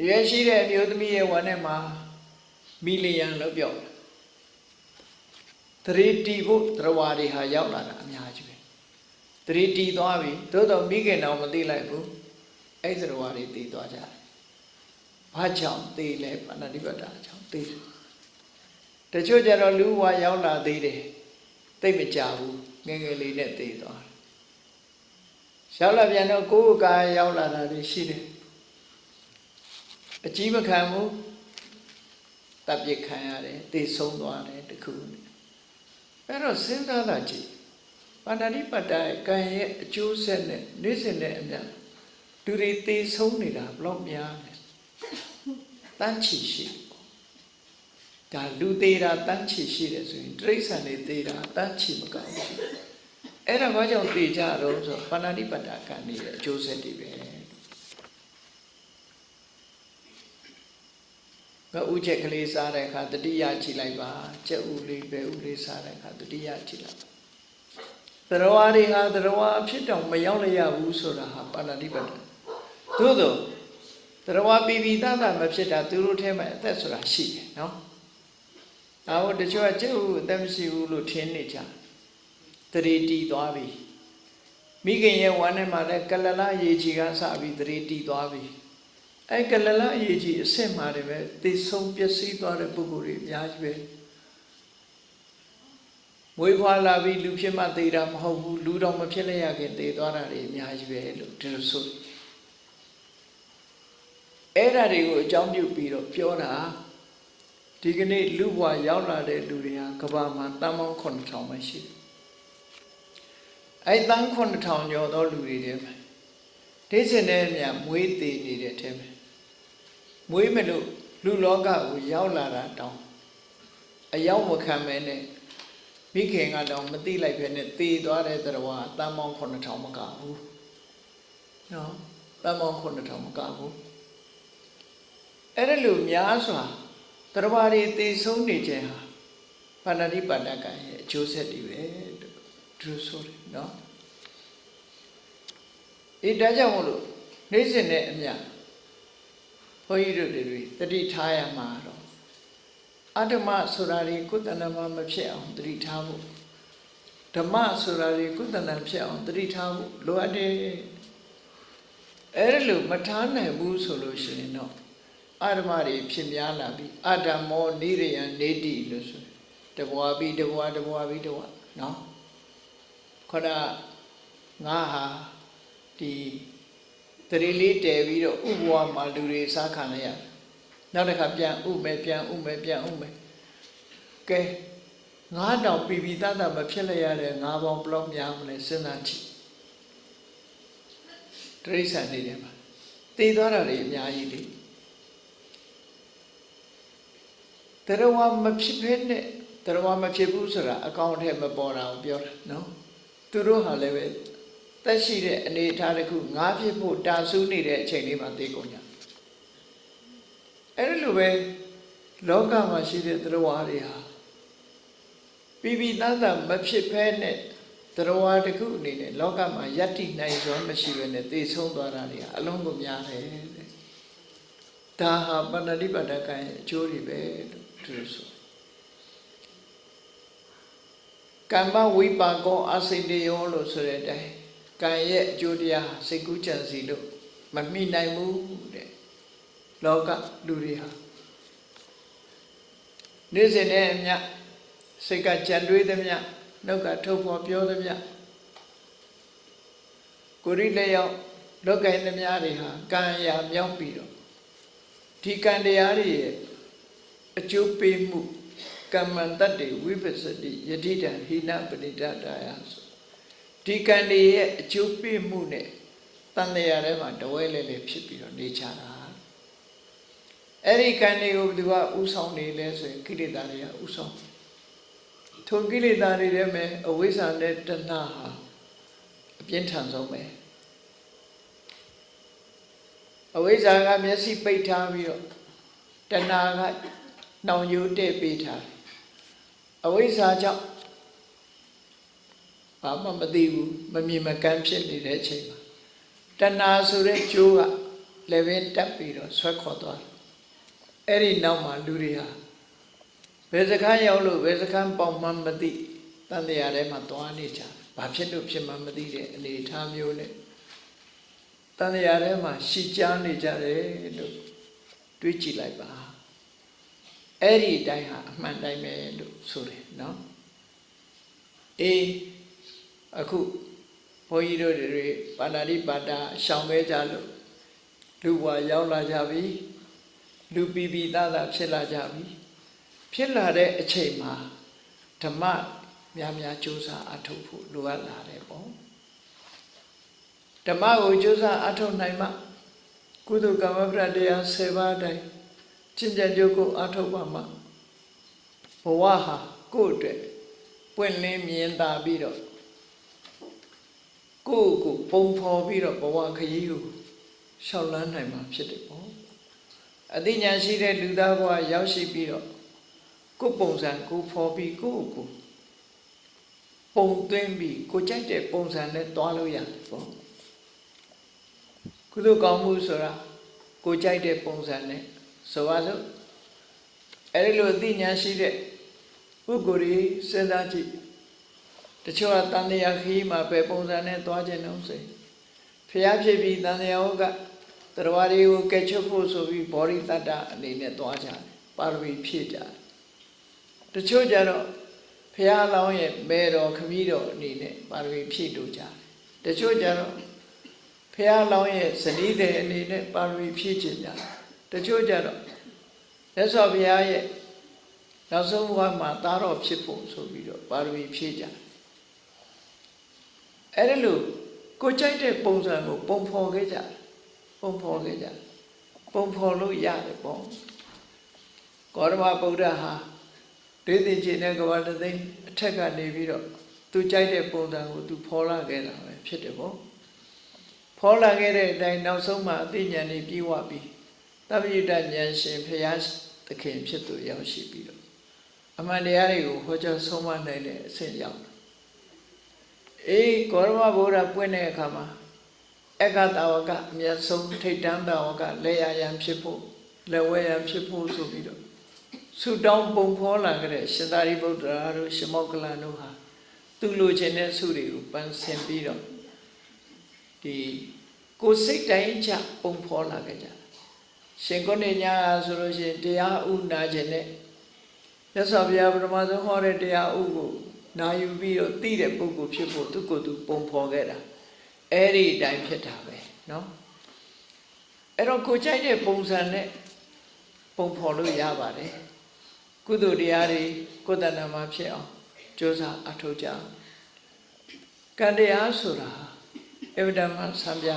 ရွယ်ရှိတဲ့အမျိုးသမီးရဲ့ဝမ်းထဲမှာမီလီယံလို့ပြောတယ်သတိတီဖို့တရားတွေဟာရောက်လာတာအများကြီးပဲသတိတီသွားပြီသို့တော့မိခင်တောင်မသိလိုက်ဘူးအဲ့ဒီတရားတွေတည်သွားကြတယ်ဘာကြောင့်တည်လဲပါဏာတိပါဒကြောင့်တည်တယ်တချို့ကျတော့လူဘဝရောက်လာသေးတယ်သိမကြဘူးငယ်ငယ်လေးနဲ့တည်သွားတယ်ရောက်လာပြန်တော့ကိုယ်ကာရောက်လာတာတွေရှိတယ်အကြီးမခံဘူးတပ်ပစ်ခံရတယ်တည်ဆုံးသွားတယ်တခုအဲ့တော့စဉ်းစားလာကြည့်ပါဏာတိပါဒရဲ့ကံရဲ့အကျိုးဆက်နဲ့နေ့စဉ်နဲ့အမျှလူတွေတည်ဆုံးနေတာဘလောက်များလဲတန်းချီရှိဒါလူသေးတာတန်းချီရှိတယ်ဆိုရင်တိရစ္ဆာန်တွေသေးတာတန်းချီမကောင်းဘူးအဲ့ဒါဘာကြောင့်သေကြတော့ဆိုပါဏာတိပါဒကံနေတဲ့အကျိုးဆက်တွေပဲငါဥချက်ကလေးစားတဲ့အခါတတိယကြည့်လိုက်ပါကြက်ဥလေးပဲဥလေးစားတဲ့အခါတတိယကြည့်လိုက်တရားတွေဟာတရားဖြစ်တော့မရောက်လျက်ဘူးဆိုတာဟာပါဏာတိပါဒသို့သောတရားပိပိသမဖြစ်တာသူတို့ထဲမှာအသက်ဆိုတာရှိတယ်နော်ဒါဟုတ်တချို့ကကြက်ဥအသက်မရှိဘူးလို့ထင်နေကြတရေတီသွားပြီမိခင်ရဲ့ဝမ်းထဲမှာလည်းကလလရေကြီးကစပြီးတရေတီသွားပြီအဲကလလရေကြီးအစစ်မှာတယ်ပဲသိဆုံးပျက်စီးသွားတဲ့ပုဂ္ဂိုလ်တွေအများကြီးပဲမွေးဖွားလာပြီးလူဖြစ်မှသေတာမဟုတ်ဘူးလူတော်မဖြစ်လျက်ခင်သေသွားတာတွေအများကြီးပဲလို့ဒီလိုဆို အဲ့ဒါတွေကိုအကြောင်းပြုပြီးတော့ပြောတာဒီကနေ့လူဘဝရောက်လာတဲ့လူတွေဟာကဘာမှာတန်ပေါင်း9000ပဲရှိတယ်အဲ့တန်း9000ကျော်သောလူတွေထဲမှာဒေသနဲ့မြမွေးတည်နေတဲ့ထဲမှာမွေးမလို့လူလောကကိုရောက်လာတာတောင်းအရောက်မခံမဲနဲ့မိခင်ကတော့မသိလိုက်ပဲနဲ့တည်သွားတဲ့တရားတန်ပေါင်း9000မကဘူးနော်တန်ပေါင်း9000မကဘူးအဲ့ဒါလိုများစွာတရားတွေတည်ဆုံးနေခြင်းဟာပါဏာတိပါဒကံရဲ့အကျိုးဆက်တွေပဲသူဆိုတယ်နော်ဒီဒါကြောင့်မို့လို့နေ့စဉ်နဲ့အမျှဘုန်းကြီးတို့တွေတတိထားရမှာတော့အဓမ္မဆိုတာတွေကုသဏမမဖြစ်အောင်တတိထားဖို့ဓမ္မဆိုတာတွေကုသဏဖြစ်အောင်တတိထားဖို့လိုအပ်တယ်အဲ့လိုမထားနိုင်ဘူးဆိုလို့ရှိရင်တော့အဓမ္မတွေဖြစ်များလာပြီးအဓမ္မောနိရိယနေတိလို့ဆိုတဘွားပြီးတဘွားနော်ခေါနငါဟာဒီတရီလေးတည်ပြီးတော့ဥပဝါမှာလူတွေစားခံရရတယ်နောက်တစ်ခါပြန်ဥမယ်ကဲငါတောင်ပြီးသားမဖြစ်လိုက်ရတဲ့ငါပေါင်းဘလောက်များမလဲစဉ်းစားကြည့်တိရစ္ဆာန်တွေထဲမှာတည်သွားတာတွေအများကြီးလေတရားမဖြစ်ဖဲနဲ့တရားမဖြစ်ဘူးဆိုတာအကောင့်ထဲမပေါ်တာကိုပြောတာနော်သူတို့ဟာလည်းပဲတက်ရှိတဲ့အနေအထားတစ်ခုငါဖြစ်ဖို့တာဆူးနေတဲ့အချိန်လေးမှာသိကုန်ကြအဲ့လိုပဲလောကမှာရှိတဲ့တရားတွေဟာပြီးသားမဖြစ်ဖဲနဲ့တရားတစ်ခုအနေနဲ့လောကမှာယတ္တိနိုင်စွာမရှိဘဲနဲ့သိဆုံးသွားတာတွေဟာအလုံးကိုများတယ်ဒါဟာပဏာတိပါဒကံရဲ့အကျိုးတွေပဲလို့သူဆိုကမ္မဝိပါကောအစိတ္တယောလို့ဆိုတဲ့အတိုင်းကံရဲ့အကျိုးတရားစိတ်ကူးကြံစီလို့မမိနိုင်ဘူးတဲ့လောကလူတွေဟာနေ့စဉ်နဲ့အမျှစိတ်ကကြံတွေးသမျှနှုတ်ကထုတ်ဖော်ပြောသမျှကိုယ်ရိလျောက်လောကင်သမျှတွေဟာကံရာမြောက်ပြီးတော့ဒီကံတရားတွေရဲ့အကျိုးပေးမှုကမ္မန္တတေဝိပဿတိယတိတံဟိနပဏိတတာယဆိုဒီကံတွေရဲ့အကျိုးပေးမှုနဲ့တန်တရားထဲမှာတဝဲလဲလဲဖြစ်ပြီးတော့နေချတာအဲ့ဒီကံတွေကိုသူကဥဆောင်နေလဲဆိုရင်ကိလေသာတွေကဥဆောင်ထိုကိလေသာတွေထဲမှာအဝိဇ္ဇာနဲ့တဏှာဟာအပြင်းထန်ဆုံးပဲအဝိဇ္ဇာကမျက်စိပိတ်ထားပြီးတော့တဏှာကနှောင်ယိုတဲ့ပေးထားတယ်အဝိဇ္ဇာကြောင့်ဘာမှမသိဘူးမမြင်မကန်းဖြစ်နေတဲ့အချိန်မှာတဏှာဆိုတဲ့ကျိုးကလည်းပဲတက်ပြီးတော့ဆွဲခေါ်သွားတယ်အဲ့ဒီနောက်မှာလူတွေဟာဘယ်စကားရောက်လို့ဘယ်စကားပေါက်မှမသိတန်တရားထဲမှာသွားနေကြဘာဖြစ်လို့ဖြစ်မှမသိတဲ့အနေအထားမျိုးနဲ့တန်တရားထဲမှာရှီကြားနေကြတယ်လို့တွေးကြည့်လိုက်ပါအဲ့ဒီအတိုင်းဟာအမှန်တိုင်းပဲလို့ဆိုတယ်နော်အေးအခုဘုန်းကြီးတို့တွေပါဏာတိပါဒရှောင်ခဲ့ကြလို့လူဘဝရောက်လာကြပြီလူပြီးသားဖြစ်လာကြပြီဖြစ်လာတဲ့အချိန်မှာဓမ္မများကြိုးစားအထုတ်ဖို့လိုအပ်လာတယ်ပေါ့ဓမ္မကိုကြိုးစားအထုတ်နိုင်မှကုသိုလ်ကမ္မပဋ္ဌာန်း10ပါးတိုင်းကျင့်ကြံကြိုးကိုအထုတ်ပါမှဘဝဟာကိုယ့်အတွက်ပွင့်လင်းမြင်သာပြီးတော့ကိုယ့်ကိုပုံဖော်ပြီးတော့ဘဝခရီးကိုရှောက်လန်းနိုင်မှာဖြစ်တယ်ပေါ့အသိဉာဏ်ရှိတဲ့လူသားဘဝရောက်ရှိပြီးတော့ကိုယ်ပုံစံကိုဖော်ပြီးကိုယ့်ကိုပုံသွင်းပြီးကိုကြိုက်တဲ့ပုံစံနဲ့တွားလို့ရတယ်ပေါ့ကုသိုလ်ကောင်းမှုဆိုတာကိုကြိုက်တဲ့ပုံစံနဲ့ဆိုပါစို့အဲ့ဒီလိုအသိဉာဏ်ရှိတဲ့ပုဂ္ဂိုလ်ကြီးစဉ်းစားကြည့်တချို့ကတန်တရားခီးမှာပဲပုံစံနဲ့တွားခြင်းတော့ဆိုဖျားဖြစ်ပြီးတန်တရားကတရားတွေကိုကဲချုပ်ဖို့ဆိုပြီးဘောရိတတ္တအနေနဲ့တွားကြတယ်ပါရမီဖြည့်ကြတယ်တချို့ကြတော့ဖျားလောင်းရဲ့မဲတော်ခမည်းတော်အနေနဲ့ပါရမီဖြည့်လို့ကြတယ်တချို့ကြတော့ဖျားလောင်းရဲ့ဇနီးတဲ့အနေနဲ့ပါရမီဖြည့်ခြင်းကြတယ် ချို့ကြတော့မြတ်စွာဘုရားရဲ့နောက်ဆုံးဘဝမှာသားတော်ဖြစ်ဖို့ဆိုပြီးတော့ပါရမီဖြည့်ကြအဲ့ဒါလို့ကိုကြိုက်တဲ့ပုံစံကိုပုံဖော်ခဲ့ကြပုံဖော်လို့ရတယ်ပေါ့ကောရမဗုဒ္ဓဟာဒိဋ္ဌိချင်းနဲ့ကဘာတသိအထက်ကနေပြီးတော့သူကြိုက်တဲ့ပုံစံကိုသူဖော်လာခဲ့တာပဲဖြစ်တယ်ပေါ့ဖော်လာခဲ့တဲ့အတိုင်းနောက်ဆုံးမှာအသိဉာဏ်ကြီးပြီးဝပြီးသဗ္ဗညုတဉာဏ်ရှင်ဘုရားသခင်ဖြစ်သူရောက်ရှိပြီးတော့အမှန်တရားတွေကိုဟောကြားဆုံးမနိုင်တဲ့အဆင့်ရောက်ကောရမဗုဒ္ဓပွင့်တဲ့အခါမှာအခတာဝကအမြတ်ဆုံးထိတ်တန်းတာဝကလက်ရရန်ဖြစ်ဖို့လက်ဝဲရန်ဖြစ်ဖို့ဆိုပြီးတော့ဆုတောင်းပုံဖော်လာကြတဲ့ရှင်သာရိပုတ္တရာတို့ရှမောက္ကလန်တို့ဟာသူလိုချင်တဲ့ဆုတွေကိုပန်းဆင်ပြီးတော့ဒီကိုယ်စိတ်တိုင်းချပုံဖော်လာကြကြရှင်ကိုနေညာဆိုလို့ရှိရင်တရားဥနာခြင်းနဲ့မြတ်စွာဘုရားပထမဆုံးဟောတဲ့တရားဥကိုနာယူပြီးတော့သိတဲ့ပုဂ္ဂိုလ်ဖြစ်ဖို့သူကိုယ်သူပုံဖော်ခဲ့တာအဲ့ဒီအတိုင်းဖြစ်တာပဲเนาะအဲ့တော့ကိုကြိုက်တဲ့ပုံစံနဲ့ပုံဖော်လို့ရပါတယ်ကုသိုလ်တရားတွေကိုယ်တဏ္ဍာမှာဖြစ်အောင်ကြိုးစားအထောက်ကြကံတရားဆိုတာအဝိဓမ္မဆံပြ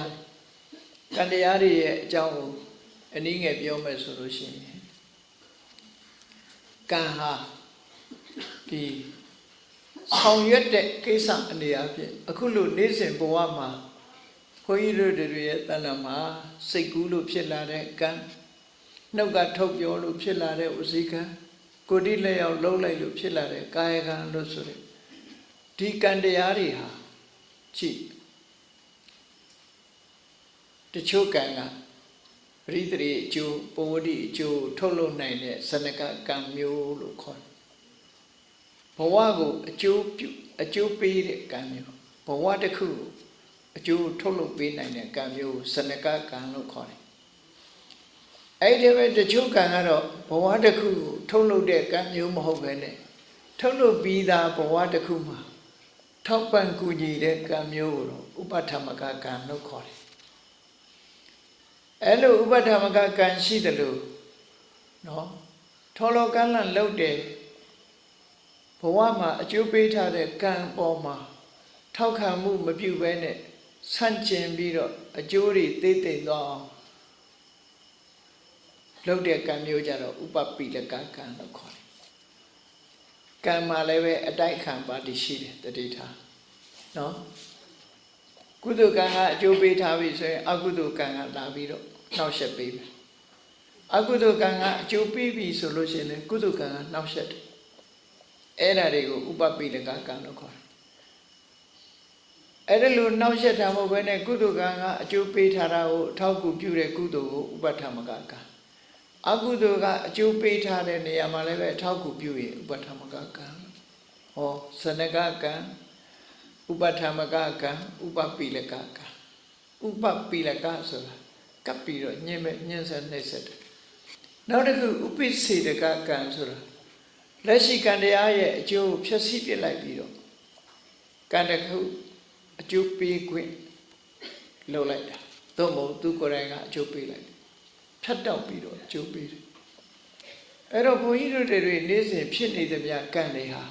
ကံတရားတွေရဲ့အကြောင်းကိုအနည်းငယ်ပြောမယ်ဆိုလို့ရှိရင်ကံဟာဒီဆောင်ရွက်တဲ့ကိစ္စအနေအချင်းအခုလိုနေ့စဉ်ဘဝမှာခွန်ကြီးတို့တွေရဲ့တဏ္ဍာမှာစိတ်ကူးလို့ဖြစ်လာတဲ့ကံနှုတ်ကထုတ်ပြောလို့ဖြစ်လာတဲ့ဥစီကံကိုယ်တိလက်ရောက်လှုပ်လိုက်လို့ဖြစ်လာတဲ့ကာယကံလို့ဆိုတဲ့ဒီကံတရားတွေဟာကြည့်တချို့ကံကပရိသေအကျိုးပဝတိအကျိုးထုတ်လုပ်နိုင်တဲ့စနကကံမျိုးလို့ခေါ်တယ်ဘဝကိုအကျိုးပေးတဲ့ကံမျိုးဘဝတစ်ခုအကျိုးထုတ်လုပ်ပေးနိုင်တဲ့ကံမျိုးစနကကံလို့ခေါ်တယ်အဲ့ဒီပဲတချို့ကံကတော့ဘဝတစ်ခုထုတ်လုပ်တဲ့ကံမျိုးမဟုတ်ပဲနဲ့ထုတ်လုပ်ပြီးသားဘဝတစ်ခုမှာထောက်ပံ့ကူညီတဲ့ကံမျိုးကိုတော့ဥပဋ္ဌမကကံလို့ခေါ်တယ်အဲ့လိုဥပဋ္ဌမကကံရှိတယ်လို့နော်ထောလောကံလန့်လုပ်တယ်ဘဝမှာအကျိုးပေးထားတဲ့ကံပေါ်မှာထောက်ခံမှုမပြုဘဲနဲ့ဆန့်ကျင်ပြီးတော့အကျိုးတွေသေးသိမ့်သွားအောင်လုပ်တဲ့ကံမျိုးကြတော့ဥပပိလကကံလို့ခေါ်တယ်။ကံမှာလည်းပဲအတိုက်ခံပါတိရှိတယ်တတိထားနော်ကုသိုလ်ကံကအကျိုးပေးထားပြီဆိုရင်အကုသိုလ်ကံကလာပြီးတော့နှောက်ယှက်ပေးမယ်။အကုသိုလ်ကံကအကျိုးပေးပြီဆိုလို့ရှိရင်လည်းကုသိုလ်ကံကနှောက်ယှက်တယ်။အဲ့ဒါတွေကိုဥပပိလကကံလို့ခေါ်တယ်။အဲ့ဒါလိုနှောက်ယှက်တာမဟုတ်ဘဲနဲ့ကုသိုလ်ကံကအကျိုးပေးထားတာကိုအထောက်အကူပြုတဲ့ကုသိုလ်ကိုဥပဋ္ဌမကကံအကုသိုလ်ကအကျိုးပေးထားတဲ့နေရာမှာလည်းပဲအထောက်အကူပြုရင်ဥပဋ္ဌမကကံဟောစနကကံဥပဋ္ဌမကကံဥပပိလကကံဥပပိလကဆိုတာကပ်ပြီးတော့ညှင်းဆက်နှိမ့်ဆက်တယ်နောက်တစ်ခုဥပိ္စေတကကံဆိုတာလက်ရှိကံတရားရဲ့အကျိုးဖြည့်ဆည်းပြလိုက်ပြီးတော့ကံတစ်ခုအကျိုးပေးခွင့်လုပ်လိုက်တာသို့မဟုတ်သူကိုယ်တိုင်ကအကျိုးပေးလိုက်ဖြတ်တောက်ပြီးတော့အကျိုးပေးတယ်အဲ့တော့ဘုန်းကြီးတို့တွေနေ့စဉ်ဖြစ်နေသမျှကံတွေဟာ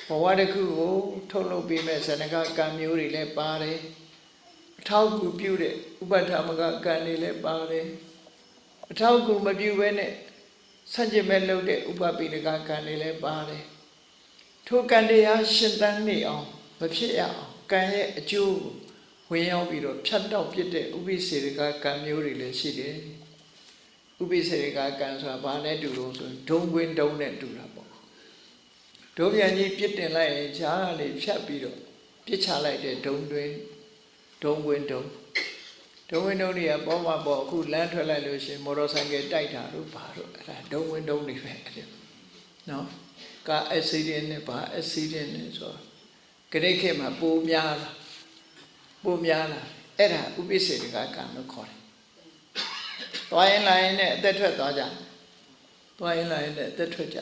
ဘဝတစ်ခုကိုထုတ်လုပ်ပေးမဲ့ဇနကကံမျိုးတွေလည်းပါတယ်အထောက်အကူပြုတဲ့ဥပဋ္ဌမကကံတွေလည်းပါတယ်အထောက်အကူမပြုဘဲနဲ့ဆန့်ကျင်မဲ့လုပ်တဲ့ဥပပိလကကံတွေလည်းပါတယ်ထိုကံတရားရှင်သန်နေအောင်မဖြစ်ရအောင်ကံရဲ့အကျိုးဝင်ရောက်ပြီးတော့ဖြတ်တောက်ပြစ်တဲ့ဥပိ္စေတကကံမျိုးတွေလည်းရှိတယ်ဥပိ္စေတကကံဆိုတာဘာနဲ့တူလို့ဆိုဒုံကွင်းဒုံနဲ့တူတာပေါ့ဒုံပြန်ကြီးပြစ်တင်လိုက်ရင်ဈာလေးဖြတ်ပြီးတော့ပြစ်ချလိုက်တဲ့ဒုံတွင်ဒုံကွင်းဒုံဝင်တုံးတွေကပေါ်မှာပေါ်အခုလမ်းထွက်လိုက်လို့ရှိရင်မော်တော်ဆိုင်ကယ်တိုက်တာတို့ဘာတို့အဲ့ဒါဒုံဝင်တုံးတွေပဲအဲ့နော်ကာအက်ဆီဒင့်နဲ့ဘာအက်ဆီဒင့်နဲ့ဆိုဂရိတ်ခေတ်မှာပိုများလာအဲ့ဒါဥပိ္စေတကကံလို့ခေါ်တယ်။သွားရင်လာရင်နဲ့အသက်ထွက်သွားကြ။သွားရင်လာရင်နဲ့အသက်ထွက်ကြ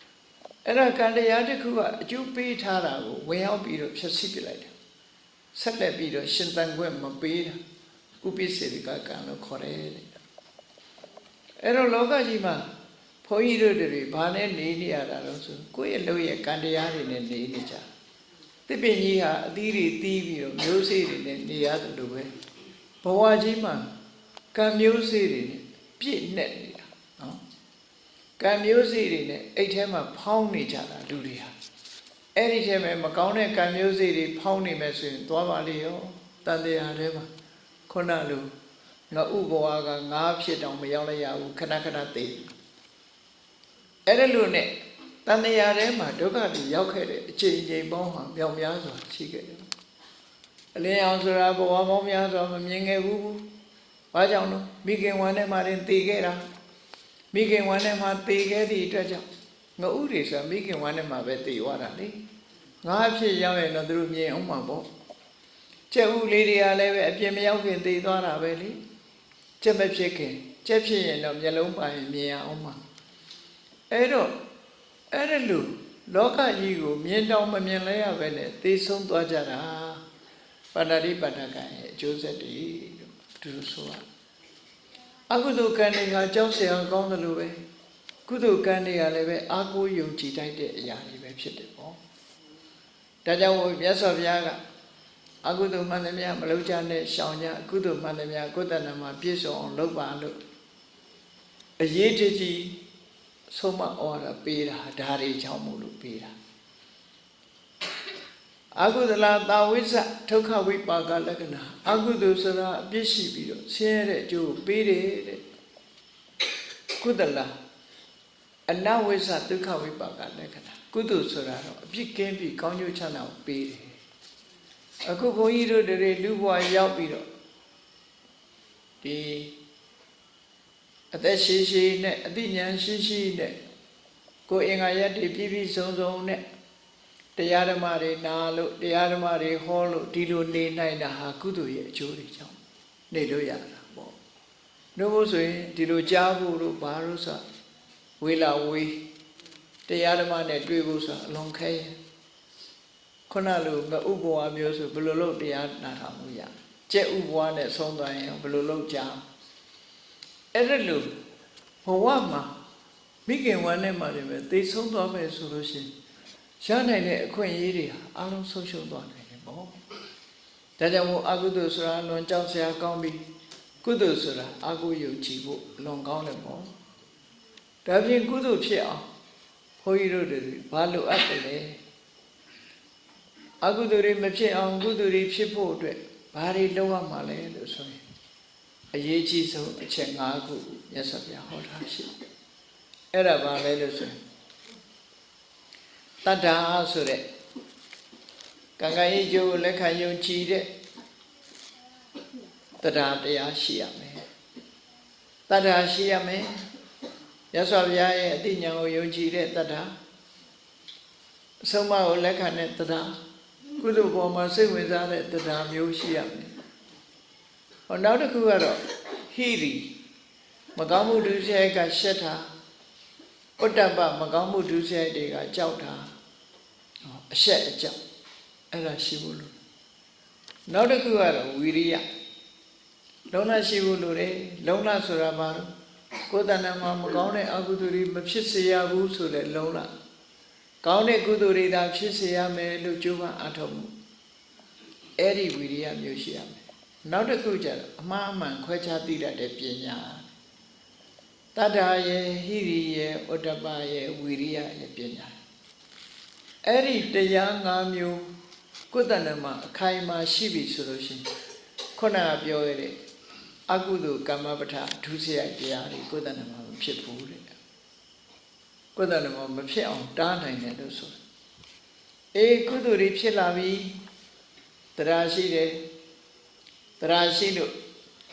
။အဲ့ဒါကံတရားတစ်ခုကအကျိုးပေးထားတာကိုဝင်ရောက်ပြီးတော့ဖြည့်ဆည်းပြလိုက်တယ်။ဆက်လက်ပြီးတော့ရှင်သန်ခွင့်မပေးတာဥပိ္စေတကကံလို့ခေါ်တယ်တဲ့။ အဲ့တော့လောကကြီးမှာဘုန်းကြီးတို့တွေဘာနဲ့နေနေရတာလို့ဆိုကိုယ့်ရဲ့လုပ်ရဲ့ကံတရားတွေနဲ့နေနေကြသစ်ပင်ကြီးဟာအသီးတွေတီးပြီးတော့မျိုးစေ့တွေနဲ့နေရတယ်လို့ပဲဘဝကြီးမှာကံမျိုးစေ့တွေနဲ့ပြည့်နဲ့နေတာနော်ကံမျိုးစေ့တွေနဲ့အဲ့ထဲမှာဖောင်းနေကြတာလူတွေဟာအဲ့ဒီထဲမှာမကောင်းတဲ့ကံမျိုးစေ့တွေဖောင်းနေမယ်ဆိုရင်သွားပါလေရောတန်တရားထဲမှာခုနလိုငါဥဘဝကငါဖြစ်တောင်မရောက်လိုက်ရဘူးခဏခဏသိအဲ့ဒါလို့နဲ့တန်တရားထဲမှာဒုက္ခတွေရောက်ခဲ့တဲ့အချိန်ချင်းပေါင်းဟာမြောက်များစွာရှိခဲ့တယ်အလင်းအောင်ဆိုတာဘဝပေါင်းများစွာမမြင်ခဲ့ဘူးဘာကြောင့်လဲမိခင်ဝမ်းထဲမှာတင်သိခဲ့တာမိခင်ဝမ်းထဲမှာသိခဲ့သည့်အတွက်ကြောင့်ငါဥတွေဆိုမိခင်ဝမ်းထဲမှာပဲသိသွားတာလေငါဖြစ်ရောက်ရင်တော့သူတို့မြင်အောင်မှာပေါ့ကျက်ဥလေးတွေကလည်းပဲအပြင်မရောက်ခင်သိသွားတာပဲလေကျက်မဖြစ်ခင်ကျက်ဖြစ်ရင်တော့မျက်လုံးပိုင်မြင်အောင်မှာအဲ့တော့အဲ့ဒါလို့လောကကြီးကိုမြင်တောင်မမြင်လဲရပဲနဲ့သိဆုံးသွားကြတာပါဏာတိပါဏကံရဲ့အကျိုးဆက်တွေလို့သူတို့ဆိုအကုသိုလ်ကံတွေကကြောက်စရာကောင်းတယ်လို့ပဲကုသိုလ်ကံတွေကလည်းပဲအာကိုယုံကြည်တတ်တဲ့အရာတွေပဲဖြစ်တယ်ပေါ့ဒါကြောင့်မြတ်စွာဘုရားကအကုသိုလ်မှန်သမျှမလုပ်ကြနဲ့ရှောင်ကြအကုသိုလ်မှန်သမျှကိုယ်တဏ္ဍမှာပြည့်စုံအောင်လုပ်ပါလို့အရေးကြီးဆုံးမဩဝါဒပေးတာဒါတွေကြောင့်မို့လို့ပေးတာအကုသလသာဝိဇ္ဇဒုက္ခဝိပါကလက္ခဏာအကုသိုလ်ဆိုတာအပြစ်ရှိပြီးတော့ဆင်းရဲတဲ့အကျိုးကိုပေးတယ်တဲ့ကုသလအနဝိဇ္ဇဒုက္ခဝိပါကလက္ခဏာကုသိုလ်ဆိုတာတော့အပြစ်ကင်းပြီးကောင်းကျိုးချမ်းသာကိုပေးတယ်အခုဘုန်းကြီးတို့တွေလူဘဝရောက်ပြီးတော့ဒီအသက်ရှိရှိနဲ့အသိဉာဏ်ရှိရှိနဲ့ကိုယ်အင်္ဂါရက်တွေပြည့်ပြည့်စုံစုံနဲ့တရားဓမ္မတွေနာလို့တရားဓမ္မတွေဟောလို့ဒီလိုနေနိုင်တာဟာကုသိုလ်ရဲ့အကျိုးတွေကြောင့်နေလို့ရတာပေါ့နှုတ်ဖို့ဆိုရင်ဒီလိုကြားဖို့လို့ဘာလို့ဆိုဝေလာဝေးတရားဓမ္မနဲ့တွေ့ဖို့ဆိုအလွန်ခဲရင်ခုနလိုငါဥပဝါမျိုးဆိုဘယ်လိုလုပ်တရားနာထောင်လို့ရကျက်ဥပဝါနဲ့ဆုံးသွားရင်ဘယ်လိုလုပ်ကြအဲ့ဒါလို့ဘဝမှာမိခင်ဝမ်းထဲမှာလည်းပဲသိဆုံးသွားမယ်ဆိုလို့ရှိရင်ရနိုင်တဲ့အခွင့်အရေးတွေဟာအလုံးဆုံးရှုံးသွားနိုင်တယ်ပေါ့ဒါကြောင့်မို့အကုသိုလ်ဆိုတာလွန်ကြောက်စရာကောင်းပြီးကုသိုလ်ဆိုတာအကုယုံကြည်ဖို့လွန်ကောင်းတယ်ပေါ့ဒါပြင်ကုသိုလ်ဖြစ်အောင်ဘုန်းကြီးတို့တွေဘာလိုအပ်တယ်လဲအကုသိုလ်တွေမဖြစ်အောင်ကုသိုလ်တွေဖြစ်ဖို့အတွက်ဘာတွေလုပ်ရမှာလဲလို့ဆိုရင်အရေးကြီးဆုံးအချက်၅ခုမြတ်စွာဘုရားဟောထားရှိအဲ့ဒါဘာလဲလို့ဆိုရင်တတ္တာဆိုတဲ့ကံကံရေးကျိုးလက်ခံယုံကြည်တဲ့တရားတရားရှိရမယ်တတ္တာရှိရမယ်မြတ်စွာဘုရားရဲ့အသိဉာဏ်ကိုယုံကြည်တဲ့တတ္တာအဆုံးအမကိုလက်ခံတဲ့တတ္တာကုသိုလ်ပေါ်မှာစိတ်ဝင်စားတဲ့တတ္တာမျိုးရှိရမယ်ဟောနောက်တစ်ခုကတော့ဟိရိမကောင်းမှုဒုစရိုက်ကရှက်တာဥတ္တပမကောင်းမှုဒုစရိုက်တွေကကြောက်တာအရှက်အကြောက်အဲ့ဒါရှိဖို့လို့နောက်တစ်ခုကတော့ဝီရိယလုံးဝရှိဖို့လို့လေလုံးဝဆိုတာဘာလို့ကိုယ်တဏ္ဍာမှာမကောင်းတဲ့အကုသိုလ်တွေမဖြစ်စေရဘူးဆိုတဲ့လုံးဝကောင်းတဲ့ကုသိုလ်တွေသာဖြစ်စေရမယ်လို့ကြိုးပမ်းအားထုတ်မှုအဲ့ဒီဝီရိယမျိုးရှိရမယ်နောက်တစ်ခုကျတော့အမှားအမှန်ခွဲခြားသိတတ်တဲ့ပညာတတ္တာရဲ့ဟိရိရဲ့ဥတ္တပရဲ့ဝီရိယရဲ့ပညာအဲ့ဒီတရား၅မျိုးကိုယ်တဏ္ဍမှာအခိုင်အမာရှိပြီဆိုလို့ရှိရင်ခုနကပြောရတဲ့အကုသိုလ်ကမ္မပဋ္ဌာဒုစရိုက်တရားတွေကိုယ်တဏ္ဍမှာမဖြစ်ဘူးတဲ့ကိုယ်တဏ္ဍမှာမဖြစ်အောင်တားနိုင်တယ်လို့ဆိုတယ်ကုသိုလ်တွေဖြစ်လာပြီတရားရှိတယ်တရားရှိလို့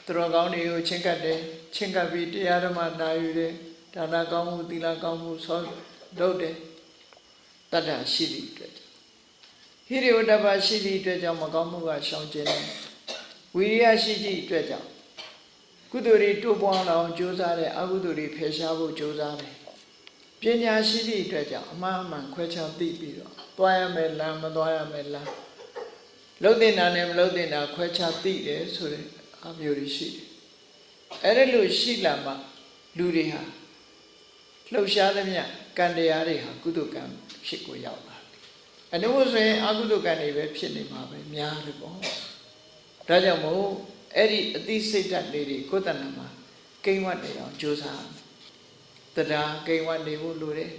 သူတော်ကောင်းတွေကိုချင်းကပ်တယ်ချင်းကပ်ပြီးတရားဓမ္မနာယူတယ်ဒါနကောင်းမှုသီလကောင်းမှုဆောလုပ်တယ်တတ္တရှိသည့်အတွက်ဟိရိဝတ္တပရှိသည့်အတွက်ကြောင့်မကောင်းမှုကရှောင်ကျဉ်တယ်ဝိရိယရှိသည့်အတွက်ကြောင့်ကုသိုလ်တွေတိုးပွားအောင်ကြိုးစားတယ်အကုသိုလ်တွေဖယ်ရှားဖို့ကြိုးစားတယ်ပညာရှိသည့်အတွက်ကြောင့်အမှားအမှန်ခွဲခြားသိပြီးတော့သွားရမယ်လမ်းမသွားရမယ်လမ်းလှုပ်တင်တာနဲ့မလှုပ်တင်တာခွဲခြားသိတယ်ဆိုတဲ့အမျိုးတွေရှိတယ်အဲ့ဒါလို့ရှိလာမှ လူတွေဟာလှုပ်ရှားသမျှကံတရားတွေဟာကုသိုလ်ကံဖြစ်ကိုရောက်လာတယ်အနုဆိုရင်အကုသိုလ်ကံတွေပဲဖြစ်နေမှာပဲများတယ်ပေါ့ဒါကြောင့်မို့အဲ့ဒီအသိစိတ်ဓာတ်လေးတွေကိုယ်တဏ္ဍာမှာကိန်းဝတ်နေအောင်ကြိုးစားတရားကိန်းဝတ်နေဖို့လိုတယ်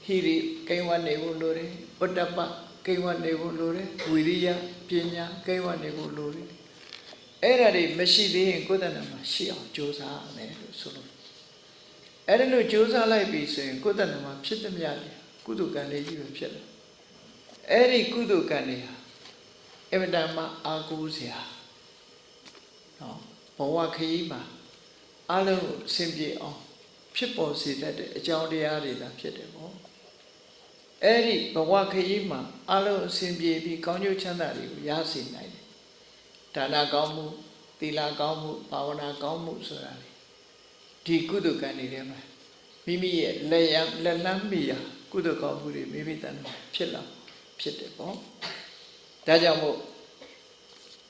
ဟိရိကိန်းဝတ်နေဖို့လိုတယ်ဥတ္တပကိန်းဝတ်နေဖို့လိုတယ်ဝိရိယပညာကိန်းဝတ်နေဖို့လိုတယ်အဲ့ဒါတွေမရှိသေးရင်ကိုယ်တဏ္ဍာမှာရှိအောင်ကြိုးစားမယ်လို့ဆိုလို့အဲ့ဒါလို့ကြိုးစားလိုက်ပြီဆိုရင်ကိုယ်တဏ္ဍာမှာဖြစ်သမျှတွေကုသိုလ်ကံတွေကြီးပဲဖြစ်လာအဲ့ဒီကုသိုလ်ကံတွေဟာအမြဲတမ်းအာကိုးစရာနော်ဘဝခရီးမှာအလုံးကိုအစဉ်ပြေအောင်ဖြစ်ပေါ်စေတတ်တဲ့အကြောင်းတရားတွေသာဖြစ်တယ်ပေါ့အဲ့ဒီဘဝခရီးမှာအလုံးအစဉ်ပြေပြီးကောင်းကျိုးချမ်းသာတွေကိုရစေနိုင်တယ်ဒါနကောင်းမှုသီလကောင်းမှုဘာဝနာကောင်းမှုဆိုတာလေဒီကုသိုလ်ကံတွေထဲမှာမိမိရဲ့လက်လန်းမိရာကုသိုလ်ကောင်းမှုတွေမိမိတဏ္ဍာဖြစ်လာဖြစ်တယ်ပေါ့ဒါကြောင့်မို့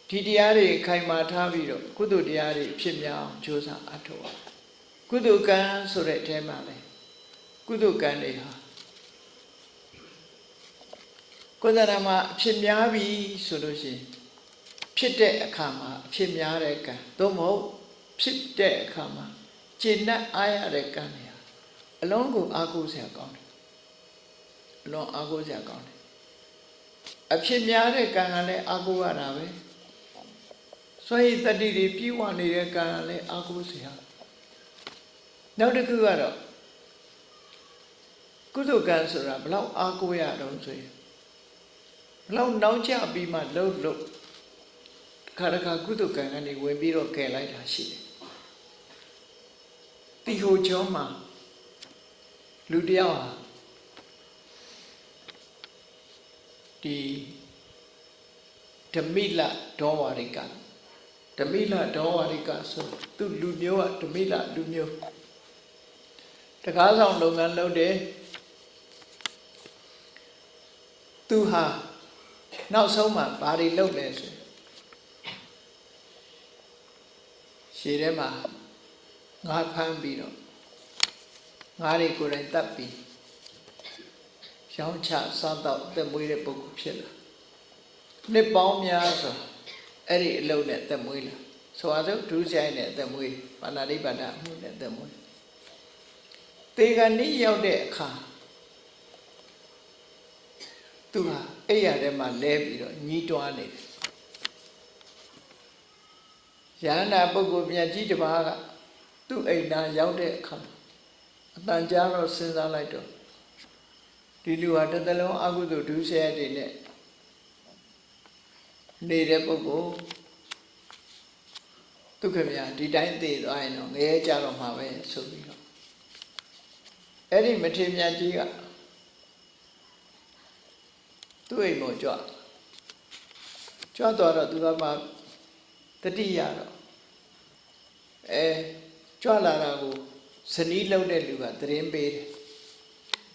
ဒီတရားတွေခိုင်မာထားပြီးတော့ကုသိုလ်တရားတွေဖြစ်မြောက်ကြိုးစားအထောက်ကုသိုလ်ကံဆိုတဲ့အထဲမှာလေကုသိုလ်ကံတွေဟာကိုယ်တဏ္ဍာမှာအဖြစ်များပြီဆိုလို့ရှိရင်ဖြစ်တဲ့အခါမှာအဖြစ်များတဲ့ကံသို့မဟုတ်ဖြစ်တဲ့အခါမှာကျေနပ်အားရတဲ့ကံတွေဟာအလုံးကိုအားကိုးစရာကောင်းတယ်အလုံးအားကိုးစရာကောင်းတယ်အဖြစ်များတဲ့ကံကလည်းအားကိုးရတာပဲစွန့်ရည်တတိတွေပြည့်ဝနေတဲ့ကံကလည်းအားကိုးစရာနောက်တစ်ခုကတော့ကုသိုလ်ကံဆိုတာဘလောက်အားကိုးရတော့ဆိုရင်ဘလောက်နောက်ကျပြီးမှလှုပ်ခါတခါကုသိုလ်ကံကနေဝင်ပြီးတော့ကယ်လိုက်တာရှိတယ်တီဟိုကျောင်းမှာလူတယောက်ဟာဒီဓမိလဒေါဝါရိကဓမိလဒေါဝါရိကဆိုသူလူမျိုးကဓမိလလူမျိုးတကားဆောင်လုပ်ငန်းလုပ်တယ်သူဟာနောက်ဆုံးမှဘာတွေလုပ်လဲဆိုရှည်ထဲမှာငါးဖမ်းပြီးတော့ငါးတွေကိုယ်တိုင်တတ်ပြီးရောင်းချစားတော့တက်မွေးတဲ့ပုဂ္ဂိုလ်ဖြစ်လာနှစ်ပေါင်းများစွာအဲ့ဒီအလုပ်နဲ့တက်မွေးလာဆိုပါစို့ဒုစရိုက်နဲ့တက်မွေးပါဏာတိပါဒအမှုနဲ့တက်မွေးတေဂဏိရောက်တဲ့အခါသူဟာအဲ့ရထဲမှာလဲပြီးတော့ညှိတွားနေတယ်ယန္တာပုဂ္ဂိုလ်မြတ်ကြီးတစ်ပါးကသူ့အိမ်သားရောက်တဲ့အခါအတန်ကြားတော့စဉ်းစားလိုက်တော့ဒီလူဟာတစ်သလုံးအကုသိုလ်ဒုစရိုက်တွေနဲ့နေတဲ့ပုဂ္ဂိုလ်ဒုက္ခမြာဒီတိုင်းသိသွားရင်တော့ငရဲကြတော့မှာပဲဆိုပြီးတော့အဲ့ဒီမထေရမြတ်ကြီးကသူ့အိမ်ပေါ်ကြွသွားတော့သူကမှတတိယတော့ကြွလာတာကိုဇနီးလောက်တဲ့လူကသတင်းပေးတယ်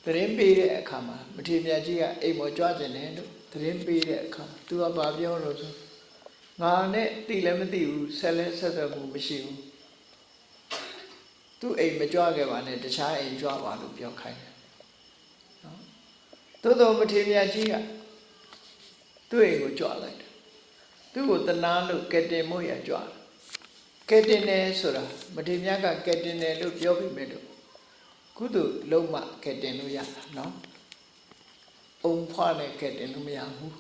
သတင်းပေးတဲ့အခါမှာမထေရမြတ်ကြီးကအိမ်ပေါ်ကြွကျင်တယ်လို့သတင်းပေးတဲ့အခါသူကဘာပြောလို့ဆိုငါနဲ့တိလည်းမသိဘူးဆက်လဲဆက်သွယ်မှုမရှိဘူးသူ့အိမ်မကြွခဲ့ပါနဲ့တခြားအိမ်ကြွပါလို့ပြောခိုင်းတယ်နော်သို့တော်မထေရမြတ်ကြီးကသူ့အိမ်ကိုကြွလိုက်တယ်သူ့ကိုတနာလို့ကဲတင်မို့ရကြွတယ်ကဲတင်တယ်ဆိုတာမထေရမြတ်ကကဲတင်တယ်လို့ပြောပြီးမဲ့လို့ကုသိုလ်လုံးမှကဲတင်လို့ရတာနော်အုံဖွားနဲ့ကဲတင်လို့မရဘူး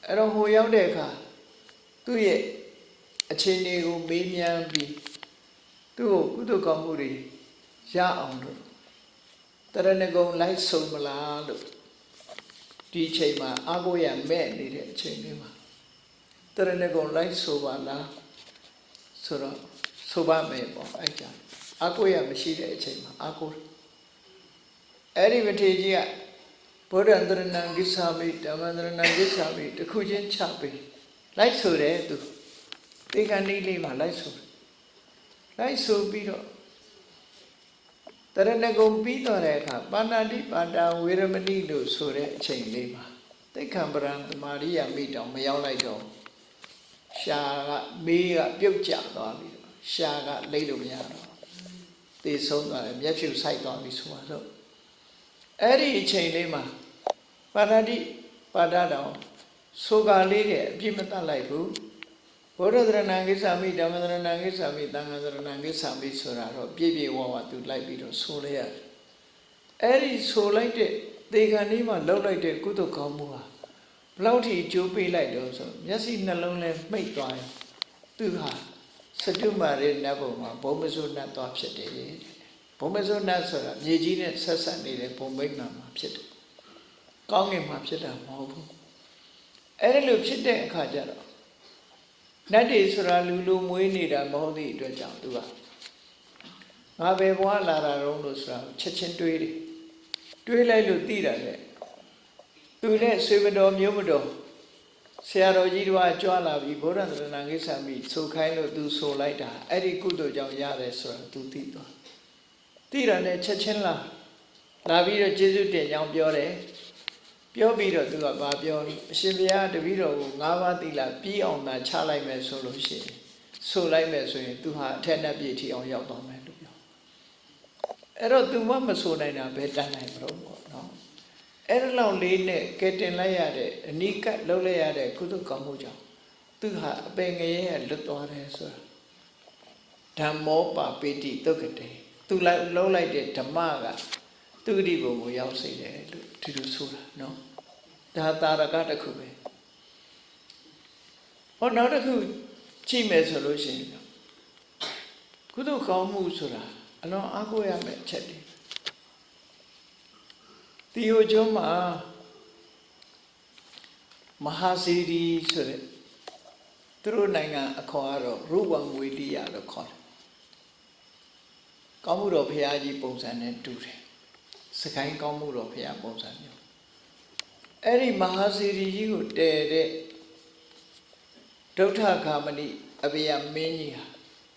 အဲ့တော့ဟိုရောက်တဲ့အခါသူ့ရဲ့အခြေအနေကိုမေးမြန်းပြီးသူ့ကိုကုသိုလ်ကောင်းမှုတွေရအောင်လို့တရဏဂုံလိုက်ဆုံမလားလို့ဒီအချိန်မှာအာကိုရမဲ့နေတဲ့အချိန်လေးမှာတရဏဂုံလိုက်ဆိုပါလားဆိုတော့ဆိုပါမယ်ပေါ့အဲ့ကြအာကိုရမရှိတဲ့အချိန်မှာအာကိုအဲ့ဒီမထေရကြီးကဗုဒ္ဓံတရဏံကိစ္ဆာမိဓမ္မံတရဏံကိစ္ဆာမိတစ်ခုချင်းချပေးလိုက်ဆိုတယ်သူတေခဏီလေးမှာလိုက်ဆိုပြီးတော့တရဏဂုံပြီးတော့တဲ့အခါပါဏာတိပါဒဝေရမဏိလို့ဆိုတဲ့အချိန်လေးမှာသိက္ခံပရံသမာရိယာမိတောင်မရောက်လိုက်တော့ရှားကမေးကပြုတ်ကျသွားပြီးတော့ရှားကလိမ့်လို့မရတော့ သေဆုံးသွားတယ်မျက်ဖြူဆိုင်သွားပြီဆိုတော့အဲ့ဒီအချိန်လေးမှာပါဠိပါဒတော်ဆိုကာလေးတဲ့အပြစ်မတတ်လိုက်ဘူးဘုရားသရဏံကိစ္ဆာမိဓမ္မသရဏံကိစ္ဆာမိသံဃာသရဏံကိစ္ဆာမိဆိုတာတော့ပြည့်ပြည့်ဝဝသူလိုက်ပြီးတော့ဆိုလိုက်ရတယ်အဲ့ဒီဆိုလိုက်တဲ့သေခါนี้မှာလှုပ်လိုက်တဲ့ကုသိုလ်ကောင်းမှုဟာဘလောက်ထိကျိုးပေးလိုက်တော့ဆိုမျက်စိနှလုံးလဲမှိတ်သွားရင်သူဟာစတုမာရဲ့နတ်ဘုံမှာဘုံမစုနတ်သွားဖြစ်တယ်ဘုံမစုနတ်ဆိုတာမြေကြီးနဲ့ဆက်ဆက်နေတဲ့ဘုံမိတ်နာမှာဖြစ်တယ်ကောင်းကင်မှာဖြစ်တာမဟုတ်ဘူးအဲ့ဒီလိုဖြစ်တဲ့အခါကျတော့နတ်တွေဆိုတာလူလူမွေးနေတာမဟုတ်သည့်အတွက်ကြောင့်သူကငါဘယ်ဘဝလာတာတော့လို့ဆိုတာချက်ချင်းတွေးတယ်တွေးလိုက်လို့သိတာလေသူနဲ့ဆွေမတော်မျိုးမတော်ဆရာတော်ကြီးတို့ကကြွားလာပြီးဗုဒ္ဓသရဏံကိစ္ဆာမိဆိုခိုင်းလို့သူဆိုလိုက်တာအဲ့ဒီကုသိုလ်ကြောင့်ရတယ်ဆိုတာသူသိသွားသိတာနဲ့ချက်ချင်းလာပြီးတော့ကျေးဇူးတင်ကြောင်းပြောတယ်ပြောပြီးတော့သူကဘာပြောအရှင်ဘုရားတပည့်တော်ကို၅ပါးသီလပြီးအောင်သာချလိုက်မယ်ဆိုလို့ရှိရင်ဆိုလိုက်မယ်ဆိုရင်သူဟာအထက်နဲ့ပြည့်ထီအောင်ရောက်သွားမယ်လို့ပြောအဲ့တော့သူမဆိုနိုင်တာဘယ်တတ်နိုင်မလို့ပေါ့နော်အဲ့ဒီလောက်လေးနဲ့ကဲတင်လိုက်ရတဲ့အနိကလှုပ်လိုက်ရတဲ့ကုသကောင်းမှုကြောင့်သူဟာအပင်ငရဲလွတ်သွားတယ်ဆိုတာဓမ္မောပါပိတိတုတ်ကတေသူလှုပ်လိုက်တဲ့ဓမ္မကသူဂတိဘုံကိုရောက်စေတယ်လို့ဒီလိုဆိုတာနော်ဒါတာရကတစ်ခုပဲဟောနောက်တစ်ခုကြည့်မယ်ဆိုလို့ရှိရင်ကုသိုလ်ကောင်းမှုဆိုတာအလွန်အားကိုးရမယ့်အချက်တွေတီဟိုကျွန်းမှာမဟာစီရီဆိုတဲ့သူတို့နိုင်ငံအခေါ်ကတော့ရူဝံဝေတိယလို့ခေါ်တယ်ကောင်းမှုတော်ဘုရားကြီးပုံစံနဲ့တူတယ်စကိုင်းကောင်းမှုတော်ဘုရားပုံစံမျိုးအဲ့ဒီမဟာစီရီကြီးကိုတည်တဲ့ဒုဋ္ဌဂါမဏိအဘယမင်းကြီးဟာ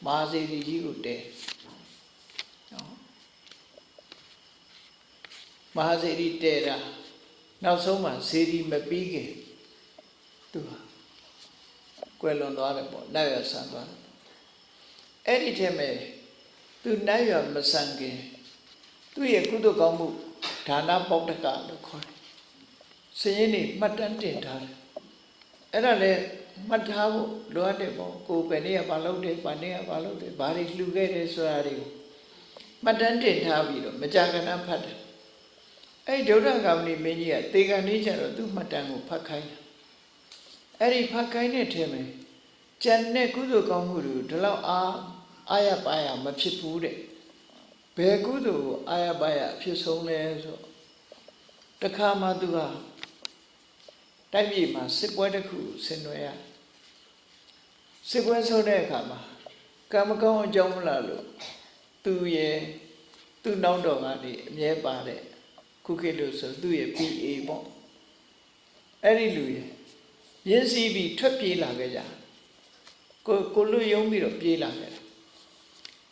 မဟာစီရီကြီးကိုတည်နော်မဟာစီရီတည်တာနောက်ဆုံးမှာစီရီမပြီးခင်သူဟာကွယ်လွန်သွားတယ်ပေါ့နတ်ရွာဆန်သွားတယ်အဲ့ဒီထဲမှာသူနတ်ရွာမဆန်ခင်သူ့ရဲ့ကုသိုလ်ကောင်းမှုဒါနပေါတ္တကလို့ခေါ်တယ်။စည်ရင်းနေမှတ်တမ်းတင်ထားတယ်။အဲ့ဒါလည်းမှတ်ထားဖို့လိုအပ်တယ်ပေါ့။ကိုယ်ပဲနေ့ကဘာလုပ်တယ်၊ဘာနေ့ကဘာလုပ်တယ်၊ဘာတွေလှူခဲ့တယ်ဆိုတာတွေကိုမှတ်တမ်းတင်ထားပြီးတော့မကြာခဏဖတ်တယ်။အဲ့ဒီဒုဋ္ဌဂါမဏိမင်းကြီးကသေကံနေကြတော့သူ့မှတ်တမ်းကိုဖတ်ခိုင်းတယ်။အဲ့ဒီဖတ်ခိုင်းတဲ့ထဲမှာကျန်တဲ့ကုသိုလ်ကောင်းမှုတွေဒီလောက်အာရပါရမဖြစ်ဘူးတဲ့ဘယ်ကုသိုလ်ကိုအာရပါရအဖြစ်ဆုံးလဲဆိုတခါမှသူဟာတိုက်ပြည်မှာစစ်ပွဲတစ်ခုဆင်နွှဲရစစ်ပွဲဆုံးတဲ့အခါမှာကံမကောင်းအကြောင်းမလားလို့သူရဲ့သူ့နောက်တော်ကနေအမြဲပါတဲ့ခုခေတ်လို့ဆိုသူ့ရဲ့ PA ပေါ့အဲ့ဒီလူရဲ့ရင်းစည်းပြီးထွက်ပြေးလာခဲ့ကြကိုလူယုံပြီးတော့ပြေးလာခဲ့တယ်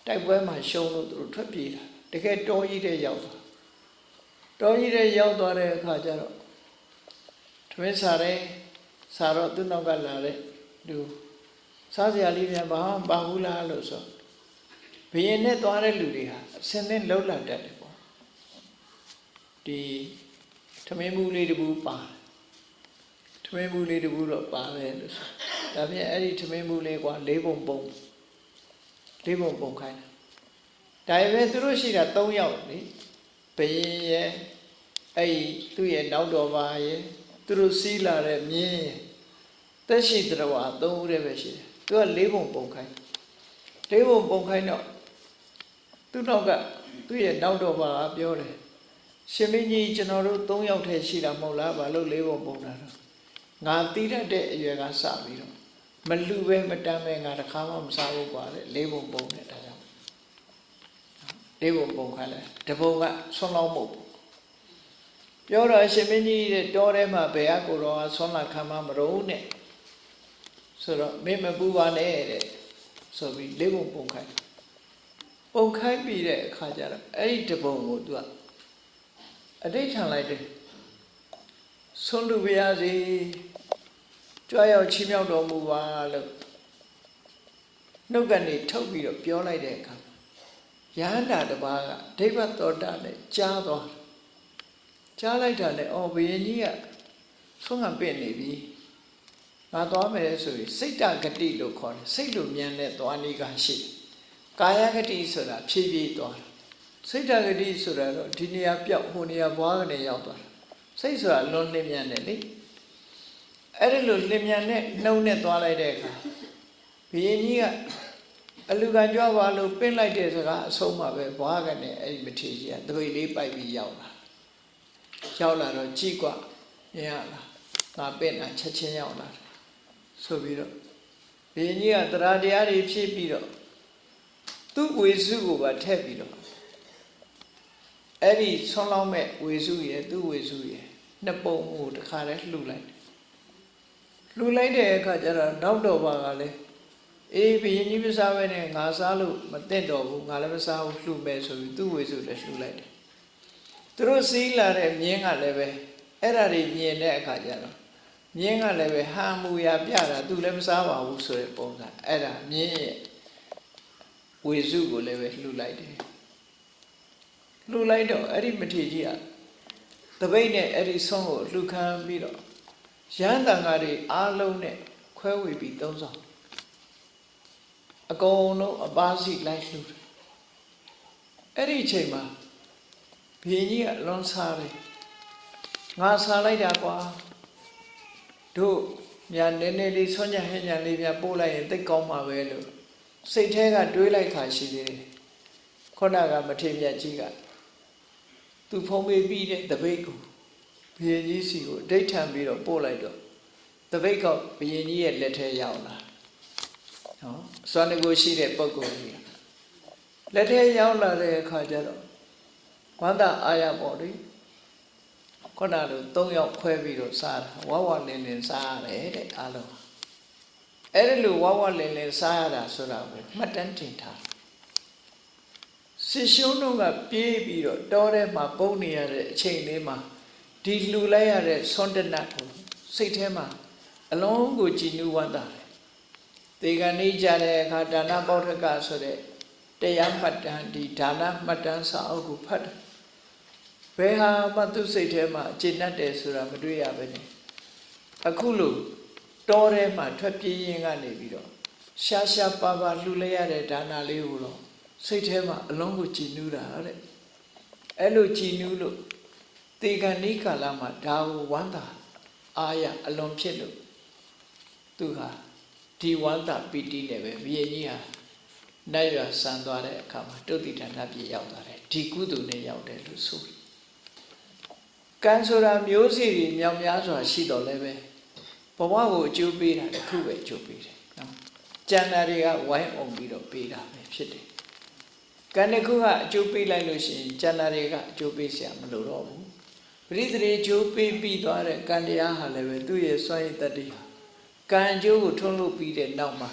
တိုက်ပွဲမှာရှုံးလို့သူတို့ထွက်ပြေးလာတကယ်တော်ကြီးတဲ့ရောက်သွားတော်ကြီးတဲ့ရောက်သွားတဲ့အခါကျတော့ထမင်းစားတယ်စားတော့သူ့နောက်ကလာတဲ့လူစားစရာလေးများဘာမှပါဘူးလားလို့ဆိုဘယင်နဲ့သွားတဲ့လူတွေဟာအစင်းနဲ့လှုပ်လာတတ်တယ်ပေါ့ဒီထမင်းဘူးလေးတပူပါတယ်ထမင်းဘူးလေးတပူတော့ပါတယ်လို့ဆိုဒါဖြင့်အဲ့ဒီထမင်းဘူးလေးက၄ပုံပုံခိုင်းတာဒါပေမဲ့သူတို့ရှိတာ၃ယောက်လေဘယင်ရဲ့အဲ့သူ့ရဲ့နောက်တော်ပါရဲ့သူတို့စီးလာတဲ့မြင်းရဲ့တက်ရှိတရဝါ၃ဦးတည်းပဲရှိတယ်သူက၄ပုံခိုင်း၄ပုံခိုင်းတော့သူ့နောက်ကသူ့ရဲ့နောက်တော်ပါကပြောတယ်ရှင်မင်းကြီးကျွန်တော်တို့၃ယောက်ထဲရှိတာမဟုတ်လားဘာလို့၄ပုံတာတော့ငါတီးတတ်တဲ့အရွယ်ကစပြီးတော့မလူပဲမတမ်းပဲငါတခါမှမစားဘူးกว่าလေ၄ပုံနဲ့ဒါကြောင့်၄ပုံခိုင်းလိုက်တပုံကဆွမ်းလောင်းမှုပြောတော့ရှင်မင်းကြီးတဲ့တောထဲမှာဘယ်အကိုတော်ကဆွမ်းလာခံမမလို့နဲ့ဆိုတော့မင်းမပူပါနဲ့တဲ့ဆိုပြီး၄ပုံခိုင်းပြီးတဲ့အခါကျတော့အဲ့ဒီတပုံကိုသူကအဋိဋ္ဌံလိုက်တယ်ဆွမ်းလူပါရစေကြွားရောက်ချီးမြှောက်တော်မူပါလို့နှုတ်ကနေထုတ်ပြီးတော့ပြောလိုက်တဲ့အခါ ယဟန္တာတစ်ပါးကဒိဗ္ဗသောတာနဲ့ကြားသွားကြားလိုက်တာနဲ့အော်ဘုရင်ကြီးကဆုံးခံပင့်နေပြီငါသွားမယ်ဆိုရင်စိတ်တဂတိလို့ခေါ်တယ်စိတ်လိုမြန်တဲ့သွားနည်းကရှိကာယဂတိဆိုတာဖြည်းဖြည်းသွားစိတ်တဂတိဆိုတာတော့ဒီနေရာပြောက်ဟိုနေရာဘွားကနေရောက်သွားစိတ်ဆိုတာလွန်လင်းမြန်တယ်လေအဲ့ဒီလိုလင်းမြန်တဲ့နှုံနဲ့သွားလိုက်တဲ့အခါဘုရင်ကြီးကအလူကကြွားပါလို့ပင့်လိုက်တဲ့စကားအဆုံးမှာပဲဘွားကနေအဲ့ဒီမထေကြီးကတပိတ်လေးပိုက်ပြီးရောက်လာတော့ကြည့်กว่าမြင်ရလားငါပင့်တာချက်ချင်းရောက်လာတယ်ဆိုပြီးတော့ဘုရင်ကြီးကတရားတရားတွေဖြည့်ပြီးတော့သူ့ဝေစုကိုပါထည့်ပြီးတော့အဲ့ဒီဆွမ်းလောင်းမဲ့ဝေစုရဲ့သူ့ဝေစုရဲ့နှစ်ပုံကိုတခါတည်းလှူလိုက်တဲ့အခါကျတော့နောက်တော့ပါကလည်းအေးဘုရင်ကြီးမစားဘဲနဲ့ငါစားလို့မသင့်တော်ဘူးငါလည်းမစားဘူးလှူမယ်ဆိုပြီးသူ့ဝေစုလည်းလှူလိုက်တယ်သူတို့စီးလာတဲ့မြင်းကလည်းပဲအဲ့ဒါတွေမြင်တဲ့အခါကျတော့မြင်းကလည်းပဲဟာမူရပြတာသူလည်းမစားပါဘူးဆိုတဲ့ပုံစံအဲ့ဒါမြင်းရဲ့ဝေစုကိုလည်းပဲလှူလိုက်တယ်လှူလိုက်တော့အဲ့ဒီမထေကြီးကတပိတ်နဲ့အဲ့ဒီဆုံးကိုလှူခံပြီးတော့ရဟန်းတန်ဃာတွေအားလုံးနဲ့ခွဲဝေပြီးသုံးဆောင်အကုန်လုံးအပါးစီလိုက်လှူတယ်အဲ့ဒီအချိန်မှာဘုရင်ကြီးကလွန်စားတယ်ငါစားလိုက်တာကွာတို့ညာနည်းနည်းလေးဆွညဟဲ့ညာလေးများပို့လိုက်ရင်သိကောင်းမှာပဲလို့စိတ်ထဲကတွေးလိုက်ခါရှိသေးတယ်ခုနကမထေမြတ်ကြီးကသူဖုံးပေးပြီးတဲ့တပိတ်ကိုဘုရင်ကြီးစီကိုဒိဋ္ဌံပြီးတော့ပို့လိုက်တော့တပိတ်ကဘုရင်ကြီးရဲ့လက်ထဲရောက်လာနော်စွမ်းတကူရှိတဲ့ပုဂ္ဂိုလ်ကြီးလက်ထဲရောက်လာတဲ့အခါကျတော့ဝန္တာအာရပေါ့လေခုနလို3ယောက်ခွဲပြီးတော့စားတာဝဝလင်းလင်းစားရတယ်တဲ့အားလုံးအဲ့ဒီလိုဝဝလင်းလင်းစားရတာဆိုတာကိုမှတ်တမ်းတင်ထားစစ်ရှုံးတို့ကပြေးပြီးတော့တောထဲမှာပုန်းနေရတဲ့အချိန်လေးမှာဒီလှူလိုက်ရတဲ့ဆွမ်းတနတ်ကိုစိတ်ထဲမှာအလုံးကိုကြည်နူးဝမ်းသာတယ်သေကနေ့ကြတဲ့အခါဒါနပေါဋ္ဌကဆိုတဲ့တရားမှတ်တမ်းဒီဒါနမှတ်တမ်းစာအုပ်ကိုဖတ်တယ်ဘယ်ဟာမှသူ့စိတ်ထဲမှာအကျဉ်းတတ်တယ်ဆိုတာမတွေ့ရပဲနဲ့အခုလို့တောထဲမှာထွက်ပြေးရင်းကနေပြီးတော့ရှားရှားပါပါလှူလိုက်ရတဲ့ဒါနလေးကိုတော့စိတ်ထဲမှာအလုံးကိုကြည်နူးတာတဲ့အဲ့လိုကြည်နူးလို့သေကဏိကာလမှာဒါကိုဝမ်းသာအားရအလွန်ဖြစ်လို့သူဟာဒီဝမ်းသာပီတိနဲ့ပဲဘုရင်ကြီးဟာနိုင်ရဆန်သွားတဲ့အခါမှာတုတ်တိဌာနပြည့်ရောက်သွားတယ်ဒီကုသိုလ်နဲ့ရောက်တယ်လို့ဆိုပြီးကံဆိုတာမျိုးစေ့တွေမြောက်များစွာရှိတော်လဲပဲဘဝကိုအကျိုးပေးတာတစ်ခုပဲအကျိုးပေးတယ်နော်ကျန်တာတွေကဝိုင်းအောင်ပြီးတော့ပေးတာပဲဖြစ်တယ်ကံတစ်ခုကအကျိုးပေးလိုက်လို့ရှိရင်ကျန်တာတွေကအကျိုးပေးเสียမလို့တော့ဘူးပရိသေအကျိုးပေးပြီးသွားတဲ့ကံတရားဟာလည်းပဲသူ့ရဲ့စွမ်းရည်တတ္တိဟာကံအကျိုးကိုထွန်းလို့ပြီးတဲ့နောက်မှာ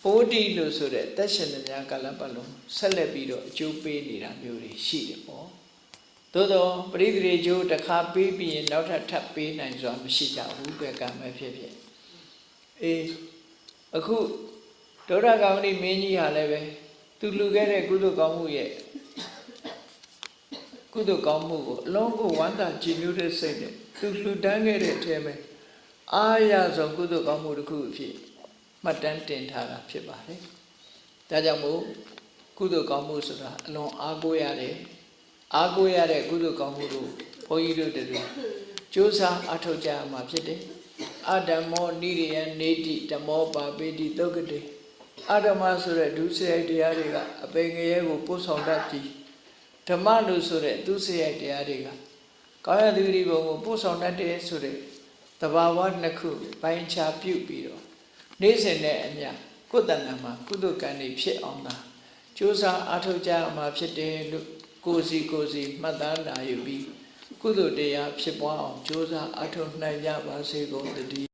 ပိုးတိလို့ဆိုတဲ့သက်ရှင်တဲ့များကာလပတ်လုံးဆက်လက်ပြီးတော့အကျိုးပေးနေတာမျိုးတွေရှိတယ်ပေါ့သို့တော့ပရိသေအကျိုးတစ်ခါပေးပြီးရင်နောက်ထပ်ပေးနိုင်စွာမရှိကြဘူးပဲကံပဲဖြစ်ဖြစ်အေးအခုဒုရဂဝဏိမင်းကြီးဟာလည်းပဲသူလူခဲ့တဲ့ကုသိုလ်ကောင်းမှုရဲ့ကုသိုလ်ကောင်းမှုကိုအလုံးကိုဝမ်းသာကြည်နူးတဲ့စိတ်နဲ့သူလှူဒန်းခဲ့တဲ့အထက်မှာအားရဆုံးကုသိုလ်ကောင်းမှုတစ်ခုအဖြစ်မှတ်တမ်းတင်ထားတာဖြစ်ပါတယ်။ဒါကြောင့်မို့ကုသိုလ်ကောင်းမှုဆိုတာအလွန်အားကိုးရတယ်။အားကိုးရတဲ့ကုသိုလ်ကောင်းမှုတို့ဘုန်းကြီးတို့တွေကြိုးစားအထောက်ကြမှာဖြစ်တယ်။အဓမ္မောနိရိယနေတိဓမ္မောပါပေတိသုတ်ကတိအဓမ္မဆိုတဲ့ဒုစရိုက်တရားတွေကအပင်ငရဲကိုပို့ဆောင်တတ်ပြီးဓမ္မလို့ဆိုတဲ့သူစရိုက်တရားတွေကကာယတိရိဘုံကိုပို့ဆောင်တတ်တယ်ဆိုတဲ့တဘာဝနှစ်ခုပိုင်းခြားပြုပြီးတော့နေ့စဉ်နဲ့အမျှကိုယ်တဏ္ဍာမှာကုသိုလ်ကံတွေဖြစ်အောင်သာကြိုးစားအားထုတ်ကြမှာဖြစ်တယ်လို့ကိုယ်စီမှတ်သားနိုင်ယူပြီးကုသိုလ်တရားဖြစ်ပွားအောင်ကြိုးစားအားထုတ်နိုင်ကြပါစေကုန်သတည်း